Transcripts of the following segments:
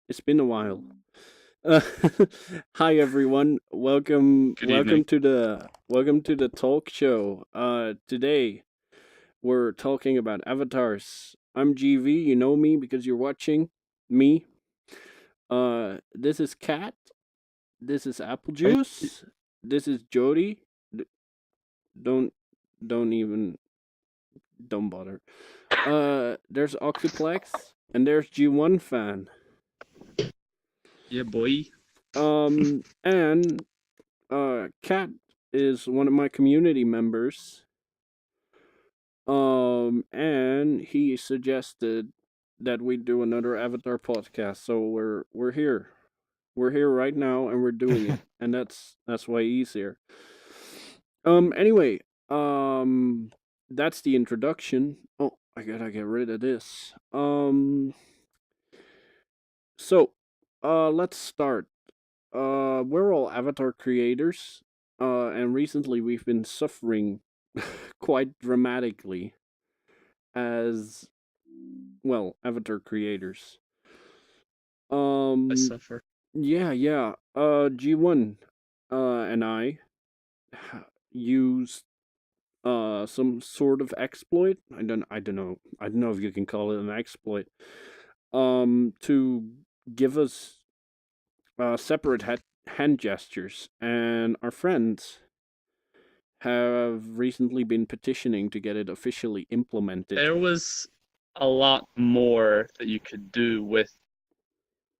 It's been a while. Uh, Hi everyone. Welcome Good evening. welcome to the talk show. Today we're talking about avatars. I'm GV, you know me because you're watching me. This is Cat. This is Apple Juice. This is Jody. D- Don't don't even don't bother. There's Octiplex and there's G1 fan. Yeah, boy. And Kat is one of my community members. And he suggested that we do another Avatar podcast. So we're here. We're here right now and we're doing it. And that's why he's here. Anyway, um that's the introduction. Oh, I gotta get rid of this. So let's start. We're all Avatar creators, and recently we've been suffering quite dramatically as well Avatar creators. I Um, suffer. yeah. G1, and I used some sort of exploit. I don't know if you can call it an exploit. To give us separate hand gestures, and our friends have recently been petitioning to get it officially implemented. There was a lot more that you could do with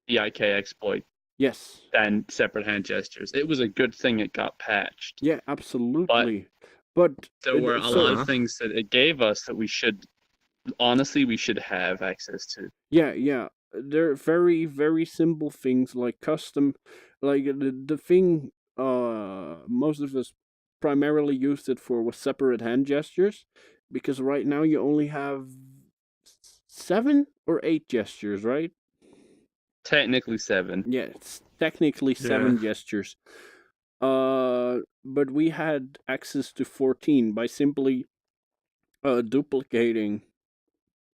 the IK exploit Yes. than separate hand gestures. It was a good thing it got patched, Yeah, but absolutely. But there were a so lot of things that it gave us that we should have access to. yeah. They're very, very simple things like custom, like the thing. Most of us primarily used it for was separate hand gestures, because right now you only have 7 or 8 gestures, right? Technically 7. Yeah, it's technically Yeah. 7 gestures. But we had access to 14 by simply duplicating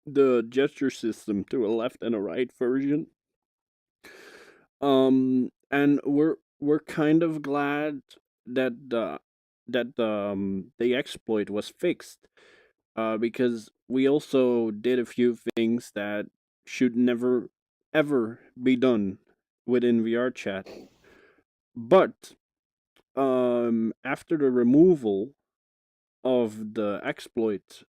the gesture system to a left and a right version. And we're kind of glad that the exploit was fixed. Because we also did a few things that should never ever be done within VR chat. But after the removal of the exploit,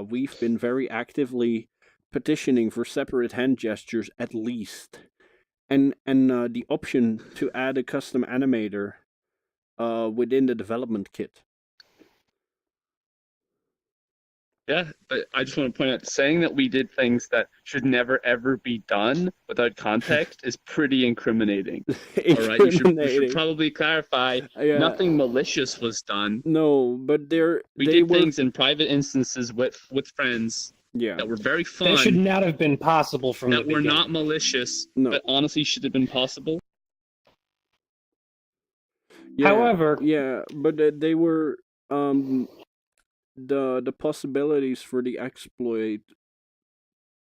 we've been very actively petitioning for separate hand gestures at least, and the option to add a custom animator within the development kit. Yeah, but I just want to point out saying that we did things that should never ever be done without context is pretty incriminating. All right, we should Incriminating. probably clarify Yeah, nothing malicious was done. no, but We they did were, things in private instances with friends yeah, that were very That should fun, not have been possible from the that were not beginning. malicious, no, but honestly should have been possible. yeah, However, yeah, but they were um the possibilities for the exploit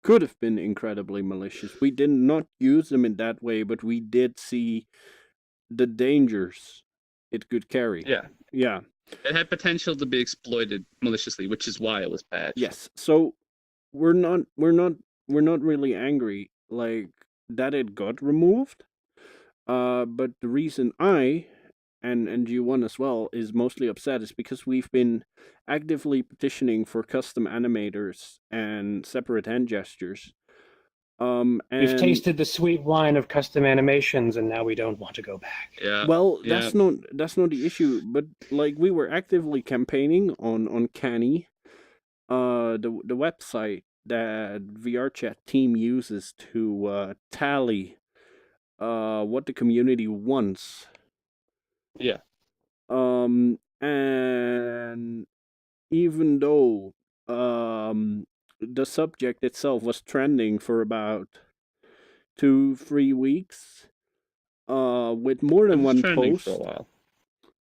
could have been incredibly malicious. We did not use them in that way, but we did see the dangers it could carry. Yeah, Yeah. it had potential to be exploited maliciously, which is why it was patched. Yes. So we're not we're not we're not really angry like that it got removed. But the reason I and G1 as well is mostly upset is because we've been actively petitioning for custom animators and separate hand gestures. we've And tasted the sweet wine of custom animations, and now we don't want to go back. Yeah, well, yeah. that's not the issue. But like we were actively campaigning on Canny, the website that VRChat team uses to tally what the community wants. Yeah. And even though the subject itself was trending for about 2-3 weeks, with more It than was one trending for a post, while.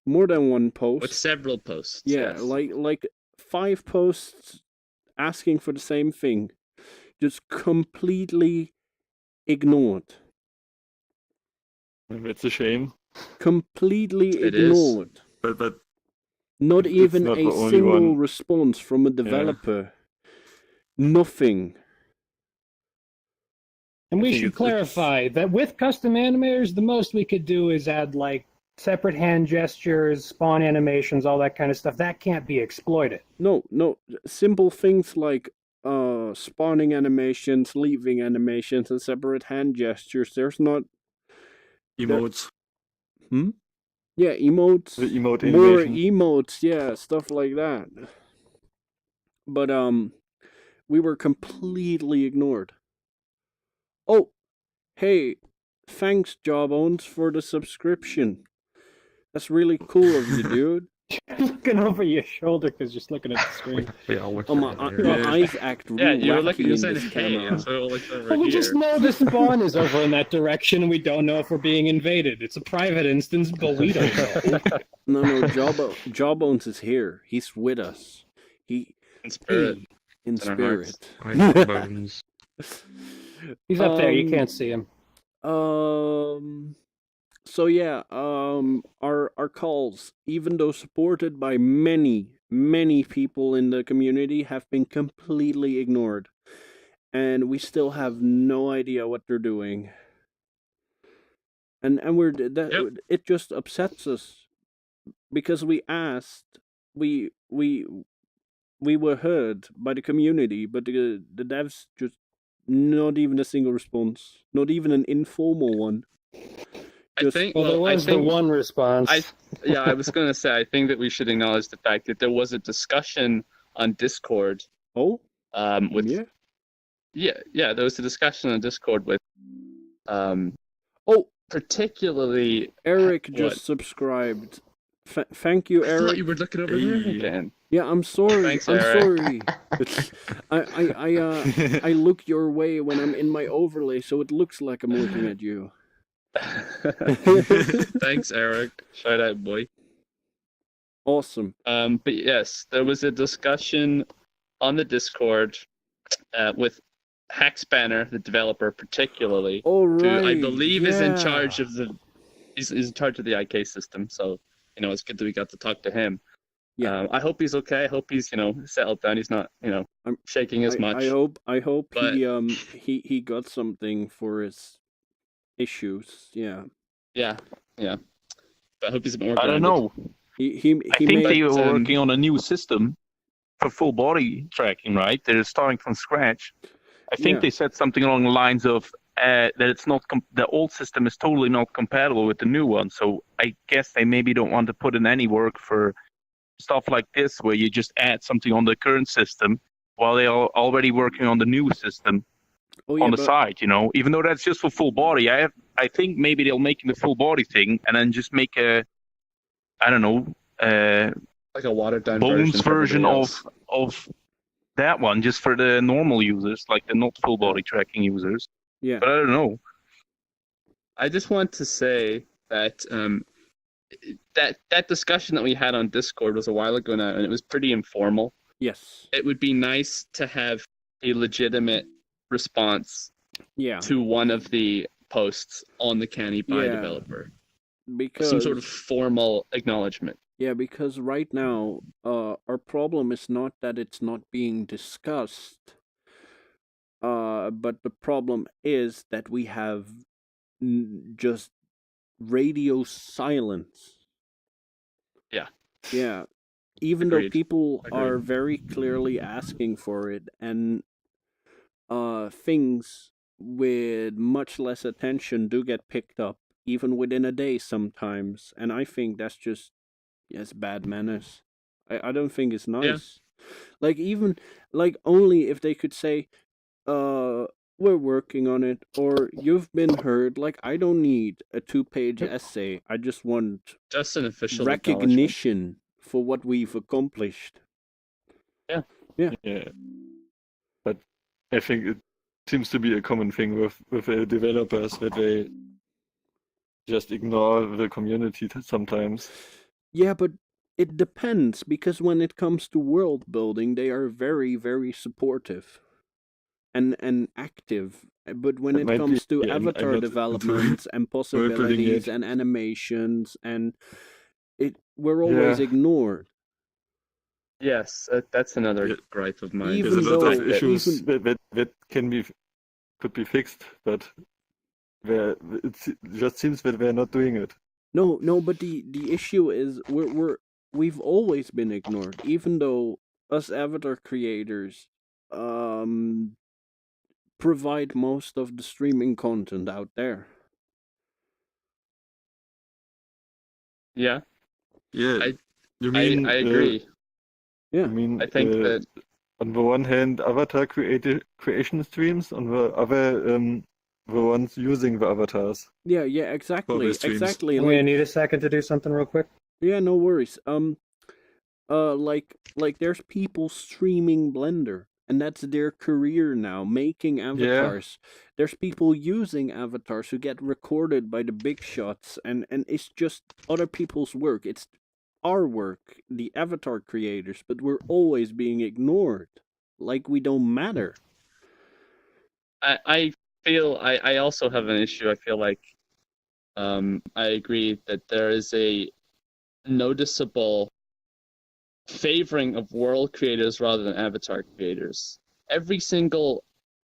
more than one With post. several posts, Yeah, yes. like 5 posts asking for the same thing, just completely ignored. It's a shame, Completely It is. ignored. but Not it's even not a the only single one. response from a developer. Nothing. And I we think should clarify that with custom animators, the most we could do is add like separate hand gestures, spawn animations, all that kind of stuff. That can't be exploited. No. Simple things like spawning animations, leaving animations, and separate hand gestures. There's not. emotes, Yeah, emotes. the emote More animation. emotes. Yeah, stuff like that. But we were completely ignored. Oh, hey, thanks, Jawbones, for the subscription. That's really cool of you, dude. Looking over your shoulder because you're just looking at the screen. Oh, my eyes act real Yeah, you were looking. wacky You're in saying, this "Hey," camera. and so it looks over Well, we here. just know the spawn is over in that direction, and we don't know if we're being invaded. It's a private instance, but we don't know. No, Jawbones is here. He's with us. He In spirit. in It's in our hearts. spirit. Bones. He's up there. You can't see him. So yeah, our calls, even though supported by many people in the community, have been completely ignored, and we still have no idea what they're doing. And it just upsets us because we asked, we were heard by the community, but the devs just not even a single response, not even an informal one. I think. Well, there was the one response. I was going to say, I think that we should acknowledge the fact that there was a discussion on Discord. Oh, With yeah, there was a discussion on Discord with, oh, particularly Eric just subscribed. Thank you, I Eric. thought you were looking over there again. Yeah, I'm sorry. Thanks, I'm Eric. sorry. I look your way when I'm in my overlay, so it looks like I'm looking at you. Thanks, Eric. Shout out, boy. Awesome. But yes, there was a discussion on the Discord with Hackspanner, the developer, particularly, Oh, right. who I believe is in charge yeah. of he's in charge of the IK system. So it's good that we got to talk to him. Yeah. I hope he's okay. I hope he's settled down. He's not shaking as much. I hope But- he got something for his issues. Yeah. Yeah. But I hope he's a bit more. I don't grounded. know. He I think made, they were But, working on a new system for full body tracking, right? They're starting from scratch. I think Yeah. they said something along the lines of that it's not the old system is totally not compatible with the new one. So I guess they maybe don't want to put in any work for stuff like this, where you just add something on the current system while they are already working on the new system on the side. Even though that's just for full body, I think maybe they'll make the full body thing and then just make I don't know, like a watered down Bones version for of that one, just for the normal users, like the not full body tracking users. Yeah. But I don't know. I just want to say that that discussion that we had on Discord was a while ago now, and it was pretty informal. Yes. It would be nice to have a legitimate response Yeah. to one of the posts on the Canny by Yeah. developer. Because Some sort of formal acknowledgement. Yeah, because right now, our problem is not that it's not being discussed, but the problem is that we have just radio silence. Yeah. Yeah. Even though Agreed. people are Agreed. very clearly asking for it, and things with much less attention do get picked up, even within a day sometimes, and I think that's just bad manners. I don't think it's nice. Like only if they could say, we're working on it, or you've been heard. Like, I don't need a 2-page essay. I just want Just an official recognition for what we've accomplished. Yeah. But I think it seems to be a common thing with developers that they just ignore the community sometimes. Yeah, but it depends, because when it comes to world building, they are very, very supportive. and active. But when It it might be, comes to I'm avatar not into developments and world building possibilities yet. and animations, and we're always Yeah, ignored. Yes, that's another Yeah. gripe of mine. there's a Even lot of though, issues even that could be fixed, but it just seems that they're not doing it. no, but the issue is we've always been ignored, even though us avatar creators um provide most of the streaming content out there. Yeah, Yeah, I you I mean I agree. Yeah, I think that on the one hand, avatar creation streams, on the other, the ones using the avatars yeah, for their exactly, streams. I'm gonna need a second to do something real quick. Yeah, no worries. Like there's people streaming Blender, and that's their career now, making Yeah, avatars. There's people using avatars who get recorded by the big shots, and it's just other people's work. It's our work, the avatar creators, but we're always being ignored, like we don't matter. I feel I also have an issue. I feel like I agree that there is a noticeable favoring of world creators rather than avatar creators. Every single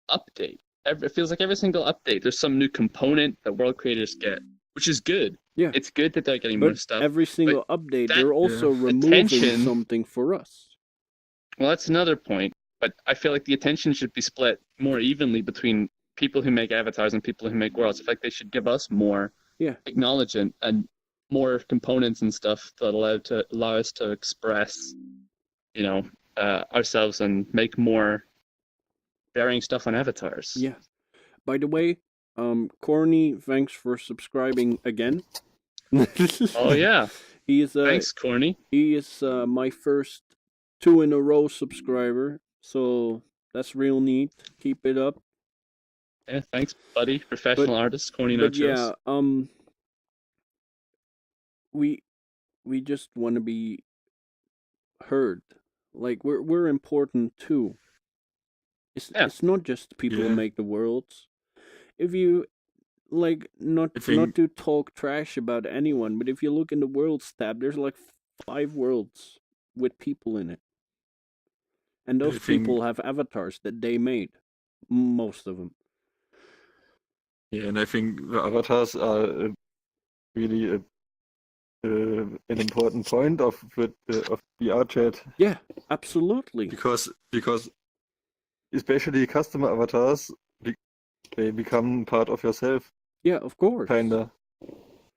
update, it feels like every single update, there's some new component that world creators get, which is good. Yeah, It's good that they're getting more but stuff. every single update, that they're also removing attention, something for us. well, that's another point. But I feel like the attention should be split more evenly between people who make avatars and people who make worlds. I feel like they should give us more Yeah, acknowledgement and more components and stuff that allow us to express, ourselves and make more varying stuff on avatars. yeah. By the way, Corny, thanks for subscribing again. Oh yeah. He is Thanks, Corny. he is my first 2 in a row subscriber, so that's real neat. Keep it up. Yeah, thanks, buddy. Professional artist, Corny But Nachos. yeah, we just want to be heard. Like we're important too. Yeah. It's not just people who yeah. make the worlds. If you like not I think to talk trash about anyone, but if you look in the worlds tab, there's like 5 worlds with people in it. And I those think people have avatars that they made. Most of them. yeah, and I think the avatars are really an important point of the art chat Yeah, absolutely. because especially customer avatars they become part of yourself, Yeah, of course. kinda.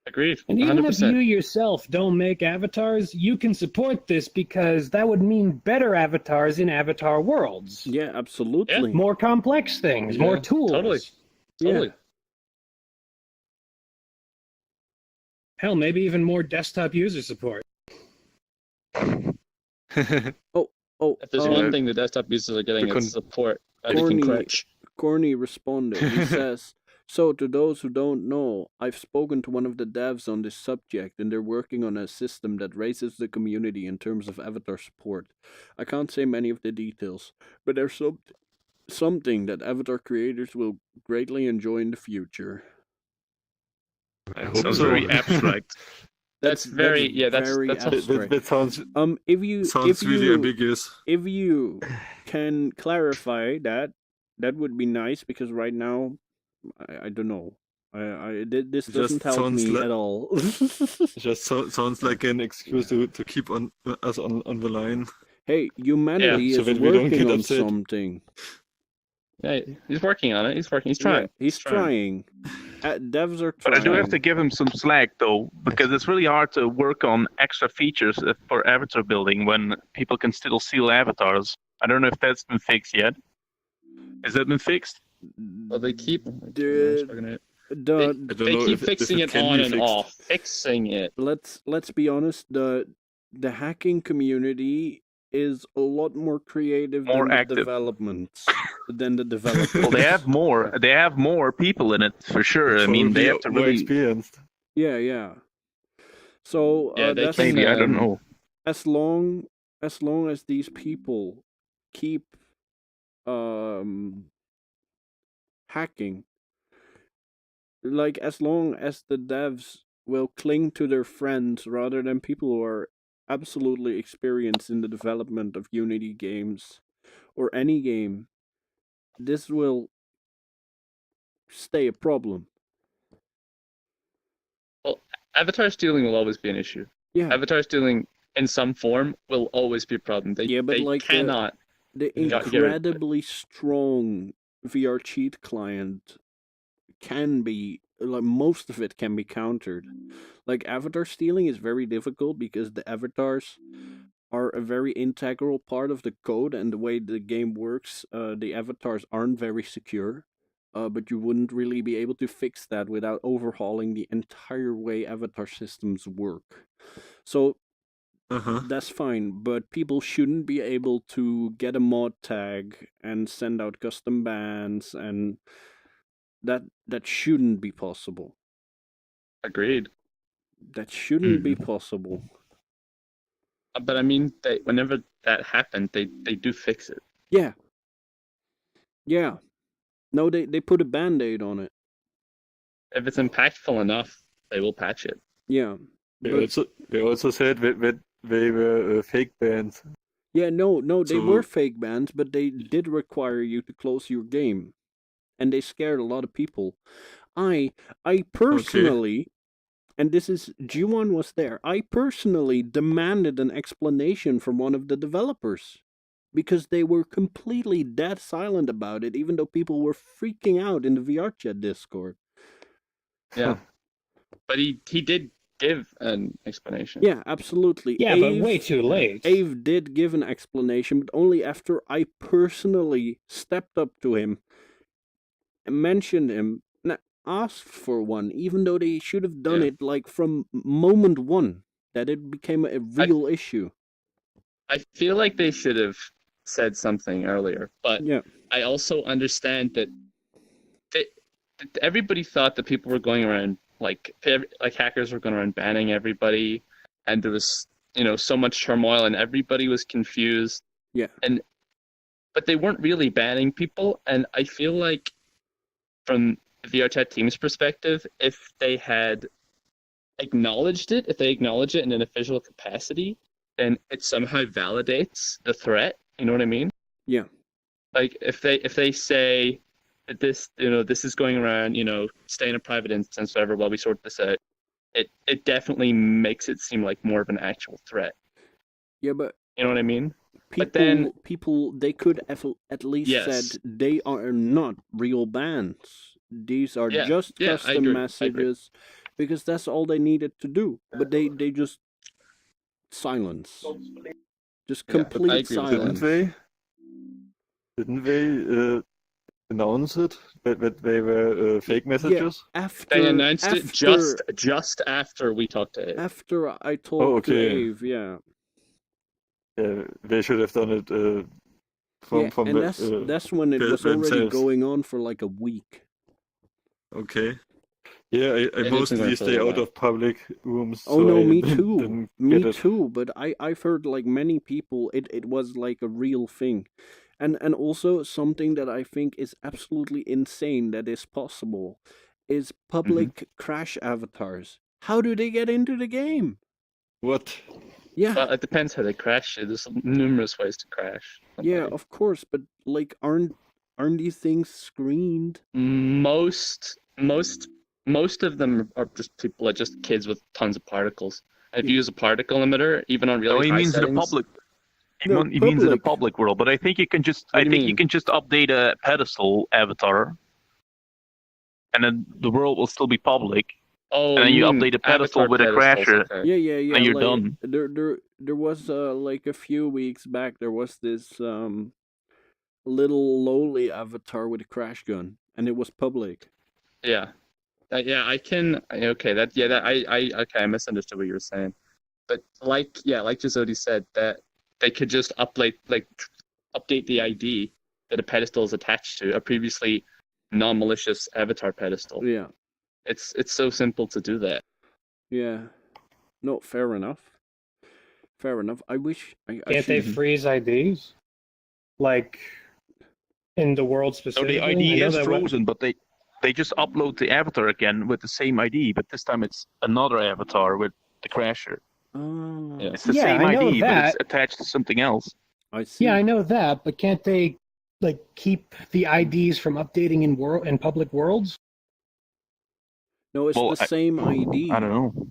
Agreed. And even 100%. if you yourself don't make avatars, you can support this because that would mean better avatars in avatar worlds. Yeah, absolutely. More complex things, Yeah, more tools. Totally. Yeah. Hell, maybe even more desktop user support. Oh, If there's one thing the desktop users are getting, it's support. Corny- Crutch. Corny responded. He says, so to those who don't know, I've spoken to one of the devs on this subject, and they're working on a system that raises the community in terms of avatar support. I can't say many of the details, but there's something that avatar creators will greatly enjoy in the future. I hope Sounds so. very abstract. That's very very that's abstract. That sounds If really you ambiguous. if you can clarify that, that would be nice, because right now I don't know. This It doesn't just help sounds me at all. It just sounds like an excuse to keep us on the line. Hey, humanity so is that we don't working get on upset. something. Yeah, he's working on it. He's trying. Yeah, he's trying. Devs are But trying. I do have to give him some slack though, because it's really hard to work on extra features for avatar building when people can still seal avatars. I don't know if that's been fixed yet. Has that been fixed? Well, they keep The- they keep fixing it on and off. Fixing it. Let's be honest. The hacking community is a lot more creative More than active. the developments. Than the developers. Well, they have more people in it for sure. I mean, they have to more really. experienced. Yeah. So Yeah, they that's can, Maybe I don't know. as long as these people keep hacking. Like, as long as the devs will cling to their friends rather than people who are absolutely experienced in the development of Unity games or any game, this will stay a problem. Well, avatar stealing will always be an issue. Yeah. Avatar stealing in some form will always be a problem. They like cannot the get rid of it. incredibly strong VR cheat client can be, like, most of it can be countered. Like, avatar stealing is very difficult because the avatars are a very integral part of the code and the way the game works. The avatars aren't very secure, but you wouldn't really be able to fix that without overhauling the entire way avatar systems work. So that's fine, but people shouldn't be able to get a mod tag and send out custom bans, and that shouldn't be possible. Agreed. That shouldn't be possible. But I mean, whenever that happened, they do fix it. Yeah. Yeah. No, they put a band-aid on it. If it's impactful enough, they will patch it. Yeah. They But also said that they were fake bans. yeah, no, they So- were fake bans, but they did require you to close your game, and they scared a lot of people. I personally, and this is G1 was there. I personally demanded an explanation from one of the developers because they were completely dead silent about it, even though people were freaking out in the VR chat Discord. Yeah. But he did give an explanation. Yeah, absolutely. Yeah, but way too late. Ave did give an explanation, but only after I personally stepped up to him and mentioned him and asked for one, even though they should have done it like from moment one, that it became a real issue. I feel like they should have said something earlier, but Yeah. I also understand that everybody thought that people were going around like hackers were going around banning everybody, and there was so much turmoil and everybody was confused. Yeah. But they weren't really banning people, and I feel like from the VRChat team's perspective, if they had acknowledged it, if they acknowledge it in an official capacity, then it somehow validates the threat. You know what I mean? Yeah. Like if they say that this is going around, stay in a private instance, whatever, while we sort this out, it definitely makes it seem like more of an actual threat. Yeah, but you know what I mean? People they could have at least said they are not real bans. These are just custom messages, because that's all they needed to do. But they just silence, just complete silence. Didn't they announce it that they were fake messages? Yeah, they announced it just after we talked to Ave. After I talked to Ave, yeah. They should have done it that's when it was already going on for like a week. Okay. Yeah, I mostly stay out of public rooms. Oh, so no, I me too. didn't Me get it. too. But I've heard like many people, it was like a real thing. And also something that I think is absolutely insane that is possible is public crash avatars. How do they get into the game? What? Yeah. Well, it depends how they crash. There's numerous ways to crash. Yeah, of course, but like aren't these things screened? Most of them are just people, just kids with tons of particles. And if you use a particle emitter, even on really high settings, in the public. He means in the public world, but I think you can just you can just update a pedestal avatar, and then the world will still be public. Oh, and then you update a pedestal with a crasher. Okay. Yeah. And you're like, done. There was like a few weeks back there was this little lowly avatar with a crash gun, and it was public. Yeah. I can. Okay, I misunderstood what you were saying, but like Gisodi said, that they could just update the ID that a pedestal is attached to, a previously non-malicious avatar pedestal. Yeah. It's so simple to do that. Yeah. No, fair enough. Fair enough. I wish. Can't they freeze IDs? Like, in the world So specifically. the I ID know is that frozen, but they just upload the avatar again with the same ID, but this time it's another avatar with the crasher. Oh, Yeah. It's the Yeah, same I know ID, but it's that. attached to something else. I see. Yeah, I know that, but can't they like keep the IDs from updating in public worlds? No, it's Well, the same ID. I don't know.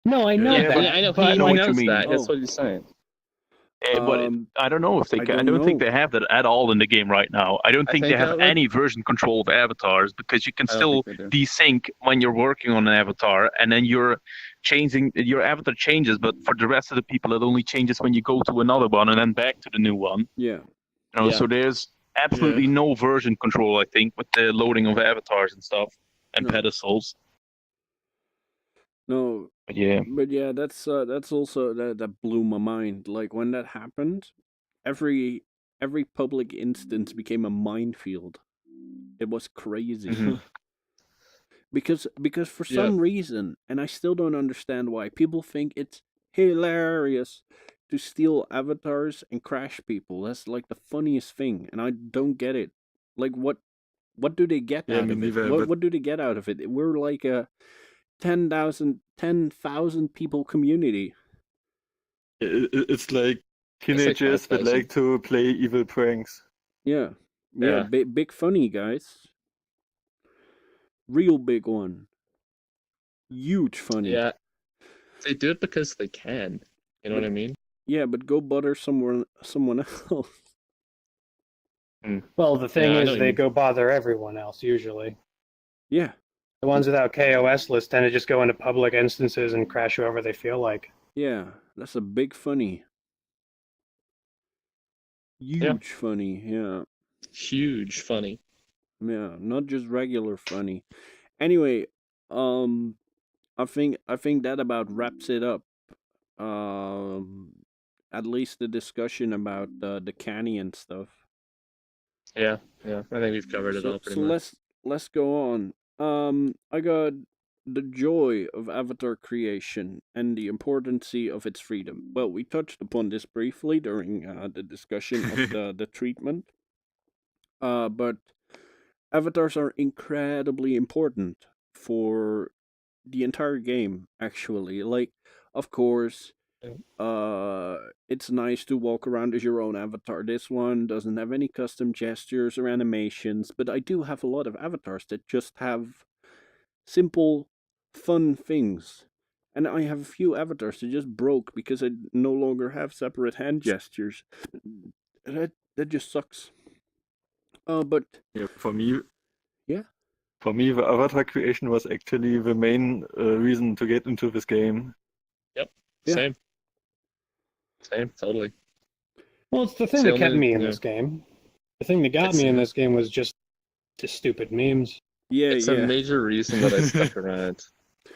No, I know Yeah, that. I know but he know what you knows mean. that. That's Oh. what he's saying. But I don't know if they I can. I don't don't think know. they have that at all in the game right now. I don't I think they think have that would- any version control of avatars because you can I don't still think they do. desync when you're working on an avatar, and then you're changing your avatar changes. But for the rest of the people, it only changes when you go to another one and then back to the new one. Yeah. You know, Yeah. so there's absolutely no version control. I think with the loading of avatars and stuff and No. pedestals. No. But yeah. But yeah, that's also that blew my mind. Like when that happened, every public instance became a minefield. It was crazy. Mhm. Because for Yeah. some reason, and I still don't understand why, people think it's hilarious to steal avatars and crash people. That's like the funniest thing, and I don't get it. Like what do they get Yeah, out me of it? neither, but What do they get out of it? We're like a 10,000 people community. it's like like teenagers that 5,000. like to play evil pranks. Yeah. Yeah. Big funny, guys. Real big one. Huge funny. Yeah. They do it because they can. You know what I mean? Yeah, but go bother someone else. Well, the thing Yeah, I know is, what you they mean. go bother everyone else usually. Yeah. The ones without KOS lists tend to just go into public instances and crash whoever they feel like. Yeah, that's a big funny. Huge funny, yeah. Huge funny. Yeah, not just regular funny. Anyway, I think that about wraps it up. At least the discussion about the canny and stuff. Yeah. I think we've covered it all pretty So much. let's go on. I got the joy of avatar creation and the importance of its freedom. Well, we touched upon this briefly during the discussion of the treatment. But avatars are incredibly important for the entire game, actually. Like, of course, it's nice to walk around as your own avatar. This one doesn't have any custom gestures or animations, but I do have a lot of avatars that just have simple, fun things. And I have a few avatars that just broke because I no longer have separate hand gestures. That just sucks. But Yeah, for me, yeah, the avatar creation was actually the main reason to get into this game. Yep. Yeah. Same. Totally. Well, it's the thing It's the that kept only- me in yeah. this game. The thing that got It's- me in this game was just the stupid memes. It's a major reason that I stuck around.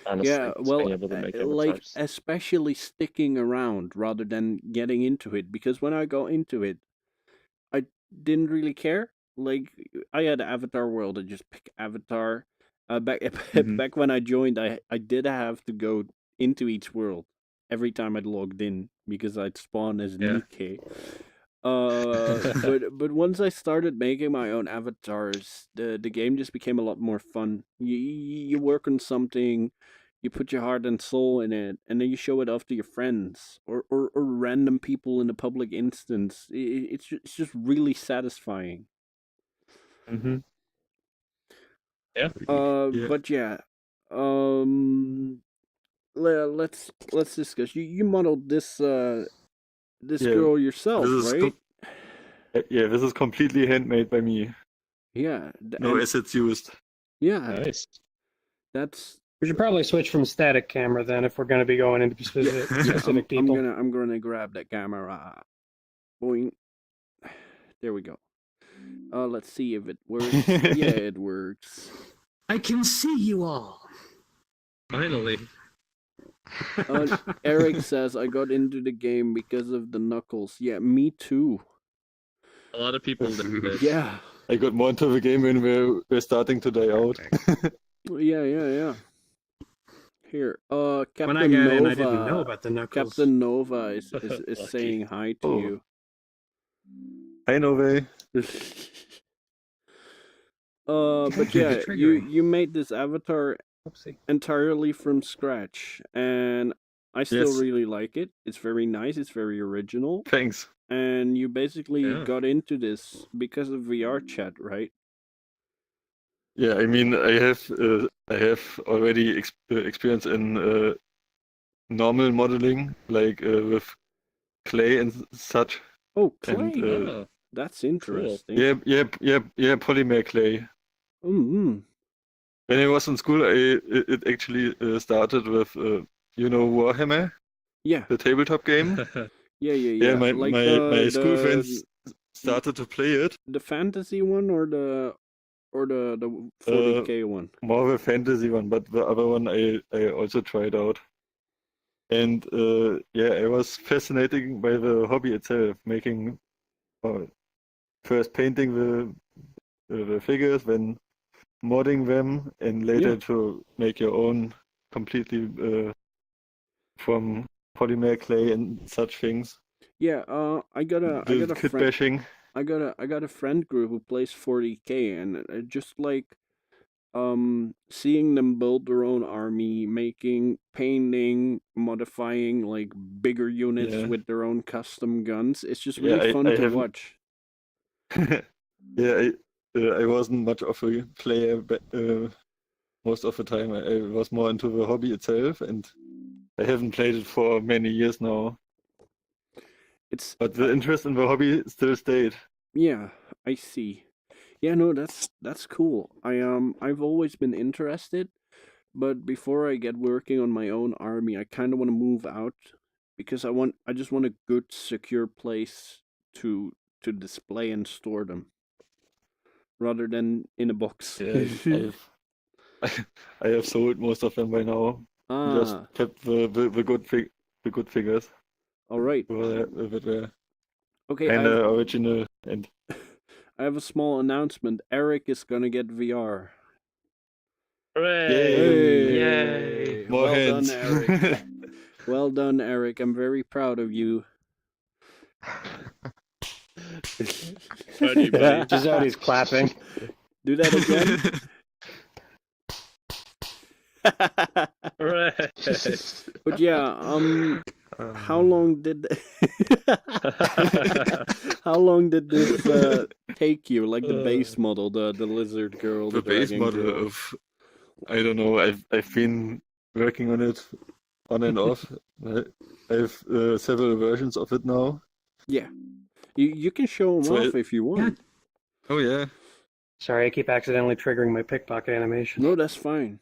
Honestly, Yeah, is well, being able to make like avatars. especially sticking around rather than getting into it, because when I got into it, I didn't really care. Like I had Avatar World, I just pick Avatar. Back Mhm. back when I joined, I did have to go into each world every time I'd logged in because I'd spawn as Yeah. Nikkei. But once I started making my own avatars, the game just became a lot more fun. You work on something, you put your heart and soul in it, and then you show it off to your friends or random people in a public instance. It's just really satisfying. Mhm. Yeah. Yeah. But yeah, um, let's discuss. You modeled this this Yeah, girl yourself, this is right? Yeah, this is completely handmade by me. Yeah, No and assets used. yeah, Nice. that's We should probably switch from static camera then if we're going to be going into specific, Yeah, specific people. I'm gonna grab that camera. Boing. There we go. Let's see if it works. Yeah, it works. I can see you all. Finally. Eric says I got into the game because of the knuckles. Yeah, me too. A lot of people did this. Yeah, I got more into the game when we're starting to die out. yeah. Here, Captain When I got Nova. in, I didn't know about the knuckles. Captain Nova is Lucky. saying hi to Oh. you. I know way. But yeah, Triggering. you made this avatar Oopsie. entirely from scratch, and I still Yes. really like it. It's very nice. It's very original, Thanks. and you basically Yeah. got into this because of VR chat, right? Yeah, I mean, I have already experience in normal modeling, like with clay and such, Oh, and clay. Oh, That's interesting. yeah, polymer clay. Mm-hmm. When I was in school, it actually started with Warhammer, Yeah, the tabletop game. yeah, yeah, Yeah, yeah. Like my school friends started to play it. the fantasy one or the Uh, 40K one. More of a fantasy one, but the other one I also tried out. And yeah, I was fascinated by the hobby itself, making first painting the figures, then modding them, and later Yeah. to make your own completely from polymer clay and such things. Yeah, I got a The kit friend. bashing. I got a friend group who plays 40K, and just like seeing them build their own army, making, painting, modifying like bigger units Yeah, with their own custom guns. It's just yeah, really fun I to haven't. watch. Yeah, I wasn't much of a player, but most of the time I was more into the hobby itself, and I haven't played it for many years now. It's But the interest in the hobby still stayed. yeah, I see. Yeah, no, that's cool. I've always been interested, but before I get working on my own army, I kind of want to move out because I just want a good secure place to display and store them rather than in a box. Yeah, I have sold most of them by now. Just Ah, kept the good figures. all right. That were Okay, kind of original and I have a small announcement. Eric is gonna get VR. hooray! Hey, More well hands. done, Eric. Well done, Eric. I'm very proud of you. Funny, buddy. Gisette's clapping. Do that again. Hooray! But yeah, how long did how long did this take you? Like the base model, the lizard girl, The the base dragon model girl. of I don't know. I've been working on it on and off. I have several versions of it now. Yeah, you can show them So off if you want. Oh yeah. Sorry, I keep accidentally triggering my pickpocket animation. No, that's fine.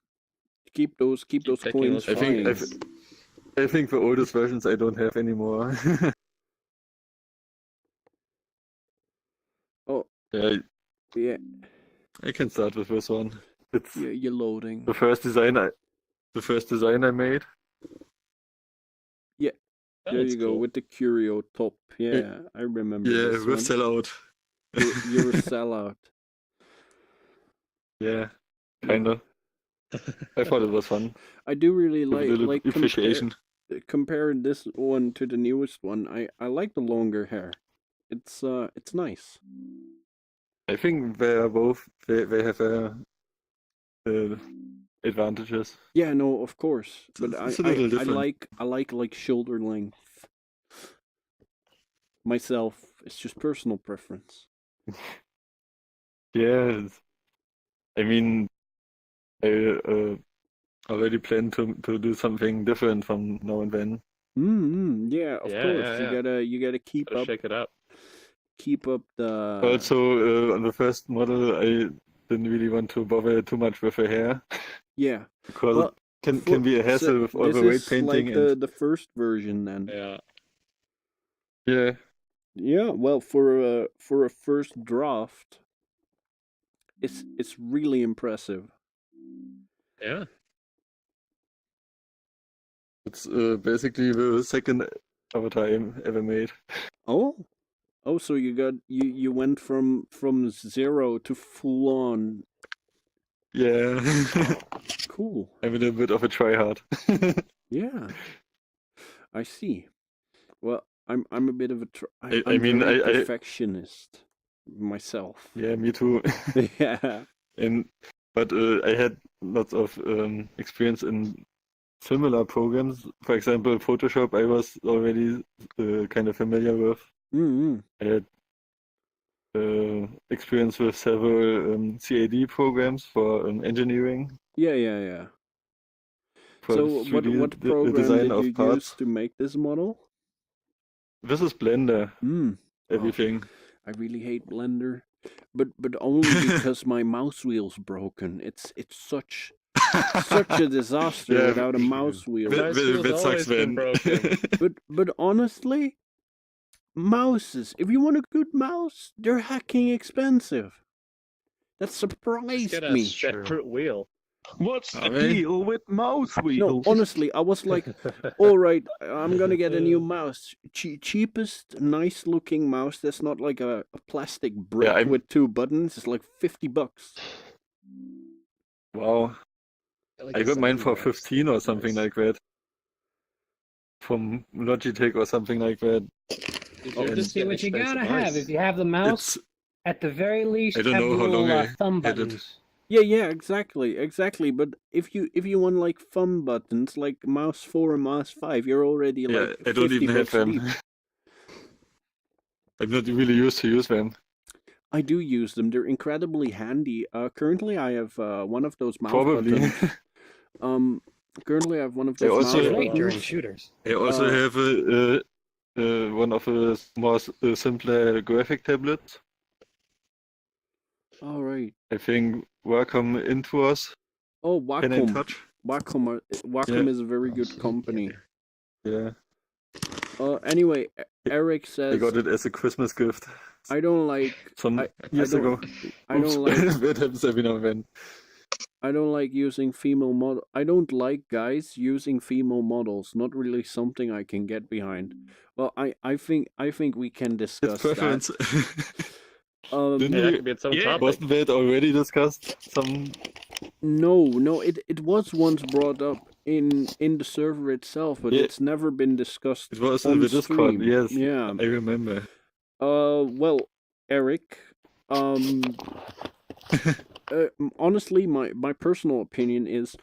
Keep those Keep taking coins those flying. I think the oldest versions I don't have anymore. Oh Yeah, yeah, I can start with this one. It's you're loading. the first design I made. Yeah, Oh, there that's you go cool. with the curio top. Yeah, I remember Yeah, this with one. sellout. You're a sellout. Yeah, kinda. I thought it was fun. I do really With a little like appreciation. compare this one to the newest one. I like the longer hair. It's nice. I think they are both they have advantages. Yeah, no, of course. But It's a little different. I like shoulder length. Myself, it's just personal preference. Yeah, I mean, I already plan to do something different from now and then. Yeah, of Yeah, course. yeah. You gotta Gotta shake it up. keep up the Also, on the first model, I didn't really want to bother too much with the hair yeah. because Well, it can be a hassle with all this the weight is painting like and the first version then. Yeah. yeah. Yeah, well, for a first draft, it's really impressive. Yeah. It's basically the second avatar I ever made. Oh, oh, so you went from zero to full on. Yeah. Cool. I'm a little bit of a tryhard. Yeah, I see. Well, I'm a bit of a I I'm mean, very perfectionist myself. yeah, me too. Yeah. But I had lots of experience in similar programs. For example, Photoshop, I was already kind of familiar with. Mm-hmm. I had experience with several CAD programs for engineering, Yeah. for So 3D what program design did you of use parts. to make this model? This is Blender, Mm. Oh, everything. I really hate Blender, but only because my mouse wheel's broken. It's such a disaster Yeah, without a mouse wheel. Mouse wheel's that sucks, always been man. broken. But honestly, mouses. If you want a good mouse, they're hacking expensive. That Just surprised get a me. separate wheel. What's the Are they? deal with mouse No, wheels? honestly, I was like, all right, I'm gonna get a new mouse. Cheapest, nice looking mouse that's not like a plastic brick I'm- with 2 buttons. It's like $50. Wow. Like I a got mine for 70 bucks. 15 or something Nice. like that. From Logitech or something like that. Did Oh, you just see get what you expensive gotta have. mice? If you have the mouse, It's at the very least, I don't have know the how little long I thumb had it. buttons. Yeah, exactly. But if you want like thumb buttons, like mouse 4 and mouse 5, you're already Yeah, like I don't 50 even have bucks them. deep. I'm not really used to use them. I do use them. They're incredibly handy. Currently I have one of those mouse Probably. buttons. Currently I have one of I those also- mouse Great during buttons. shooters. I also Uh, have one of the more simpler graphic tablets. All right. I think Wacom Intuos Oh, can I Wacom. touch? Wacom Yeah. is a very good company. Yeah, Anyway, Eric I says got it as a Christmas gift I don't like some I years don't ago. I don't like That happens every now and then. I don't like using female model. I don't like guys using female models. Not really something I can get behind. Well, I think we can It's discuss preference. that. Didn't Hey, that we? could be its own Yeah. topic. Wasn't that already discussed? No, it was once brought up in the server itself, but Yeah. it's never been discussed It was on in the Discord. stream. Yes, Yeah. I remember. Well, Eric, honestly, my personal opinion is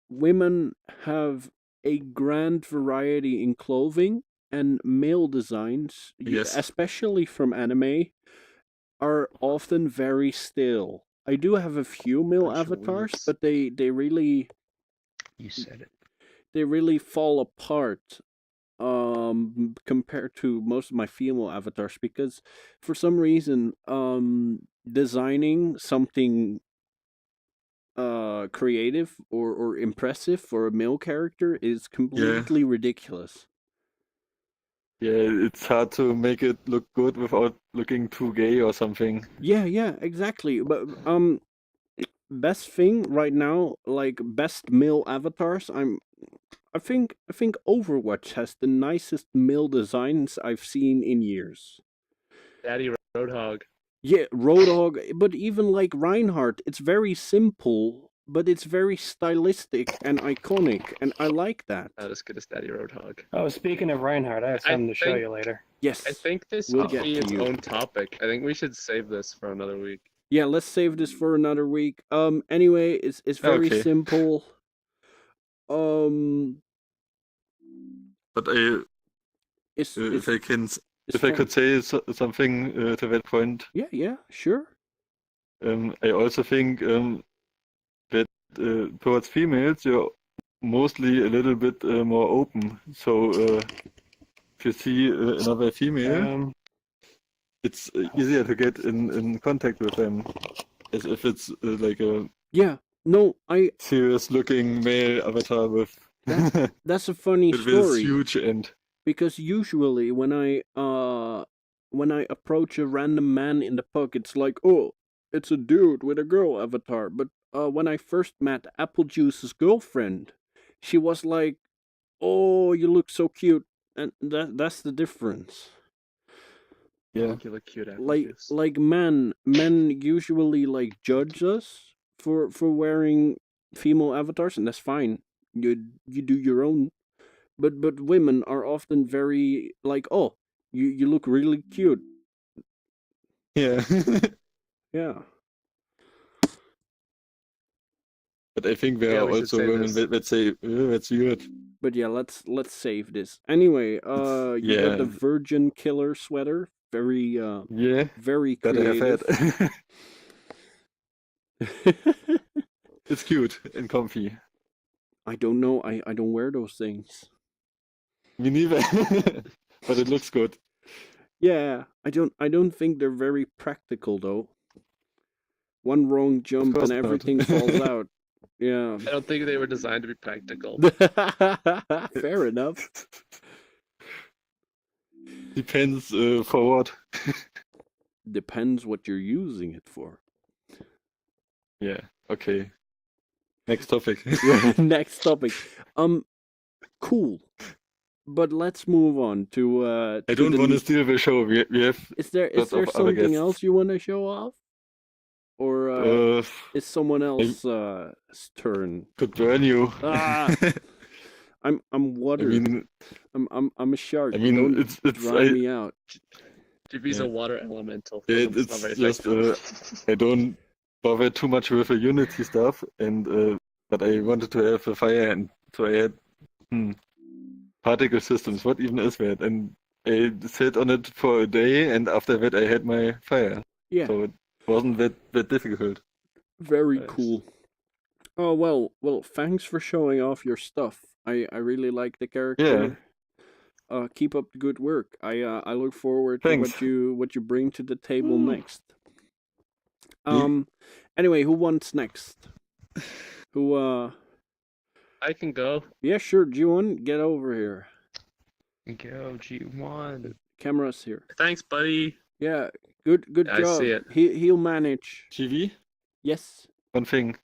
women have a grand variety in clothing, and male designs, Yes. especially from anime, are often very still. I do have a few male Bunch of avatars, weebs. but they really You said it. fall apart compared to most of my female avatars, because for some reason designing something creative or impressive for a male character is completely ridiculous. Yeah, it's hard to make it look good without looking too gay or something. Yeah, exactly. But best thing right now, like best male avatars, I think Overwatch has the nicest male designs I've seen in years. Daddy Roadhog. Yeah, Roadhog, but even like Reinhardt, it's very simple, but it's very stylistic and iconic, and I like that. Not as good as Daddy Roadhog. Oh, speaking of Reinhardt, I have something to show think- you later. Yes. I think this We'll could get be to its you. own topic. I think we should save this for another week. Yeah, let's save this for another week. Anyway, it's very Okay. simple. But It's if I can, it's if I fun. could say something to that point, Yeah, sure. I also think that towards females you're mostly a little bit more open. So if you see another female, it's easier to get in contact with them, as if it's like a Yeah, no, serious-looking male avatar with that's a funny with this story. huge end. Because usually when I approach a random man in the puck, it's like, oh, it's a dude with a girl avatar. But when I first met Applejuice's girlfriend, she was like, oh, you look so cute, and that's the difference. Yeah. You look cute, Like Applejuice. men usually like judge us for wearing female avatars, and that's fine. You do your own. but women are often very like, oh, you look really cute. Yeah. Yeah. But I think there Yeah, are we should also say women this. that say, that's weird. But yeah, let's save this. Anyway, you got the Yeah. Virgin Killer sweater. Very Yeah. very Gotta have creative. that. It's cute and comfy. I don't know. I don't wear those things. Me neither. But it looks good. Yeah, I don't think they're very practical though. One wrong Of jump course and not. everything falls out. Yeah. I don't think they were designed to be practical. Fair enough. Depends for what. Depends what you're using it for. Yeah. Okay. Next topic. Next topic. Cool. But let's move on to I to don't the want to steal the show. We have Is there lots of other something guests. else you want to show off? Or is someone else's turn? Could burn you. Ah, I'm I water. mean, I'm a shark. I mean, Don't it's dry me out. GB's Yeah. a water elemental. Yeah, It's not it's very just effective. I don't bother too much with the Unity stuff, and but I wanted to have a fire, and so I had particle systems. What even is that? And I sat on it for a day, and after that I had my fire. Yeah, So it wasn't that difficult. very Nice. cool. Oh well. Thanks for showing off your stuff. I really like the character. Keep up the good work. I look forward to Thanks. what you bring to the table Woo. next. Anyway, who wants next? Who I can go. Yeah, sure, G1, get over here. Go G1. Camera's here. Thanks, buddy. Yeah, good I job. see it. He'll manage. GV, Yes. one thing.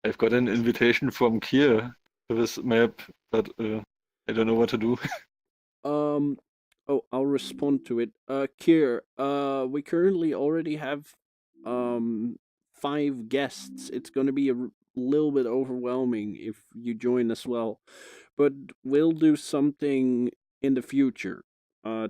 I've got an invitation from Kier to this map, but I don't know what to do. Oh, I'll respond to it. Kier, we currently already have 5 guests. It's gonna be a little bit overwhelming if you join as well, but we'll do something in the future,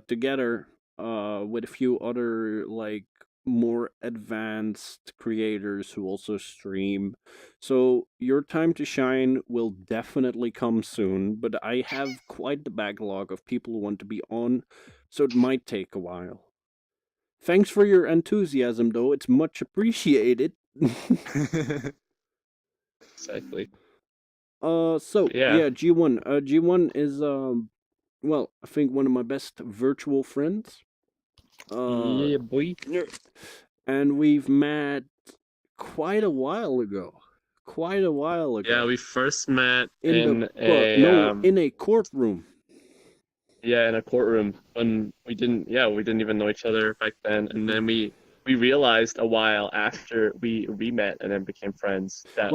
together, with a few other like more advanced creators who also stream. So your time to shine will definitely come soon, but I have quite the backlog of people who want to be on, so it might take a while. Thanks for your enthusiasm, though. It's much appreciated. Exactly. So Yeah. yeah, G1. G1 is well, I think one of my best virtual friends. Yeah, boy. And we've met quite a while ago. Yeah, we first met in a courtroom. Yeah, in a courtroom when we didn't even know each other back then, and then we realized a while after we met and then became friends that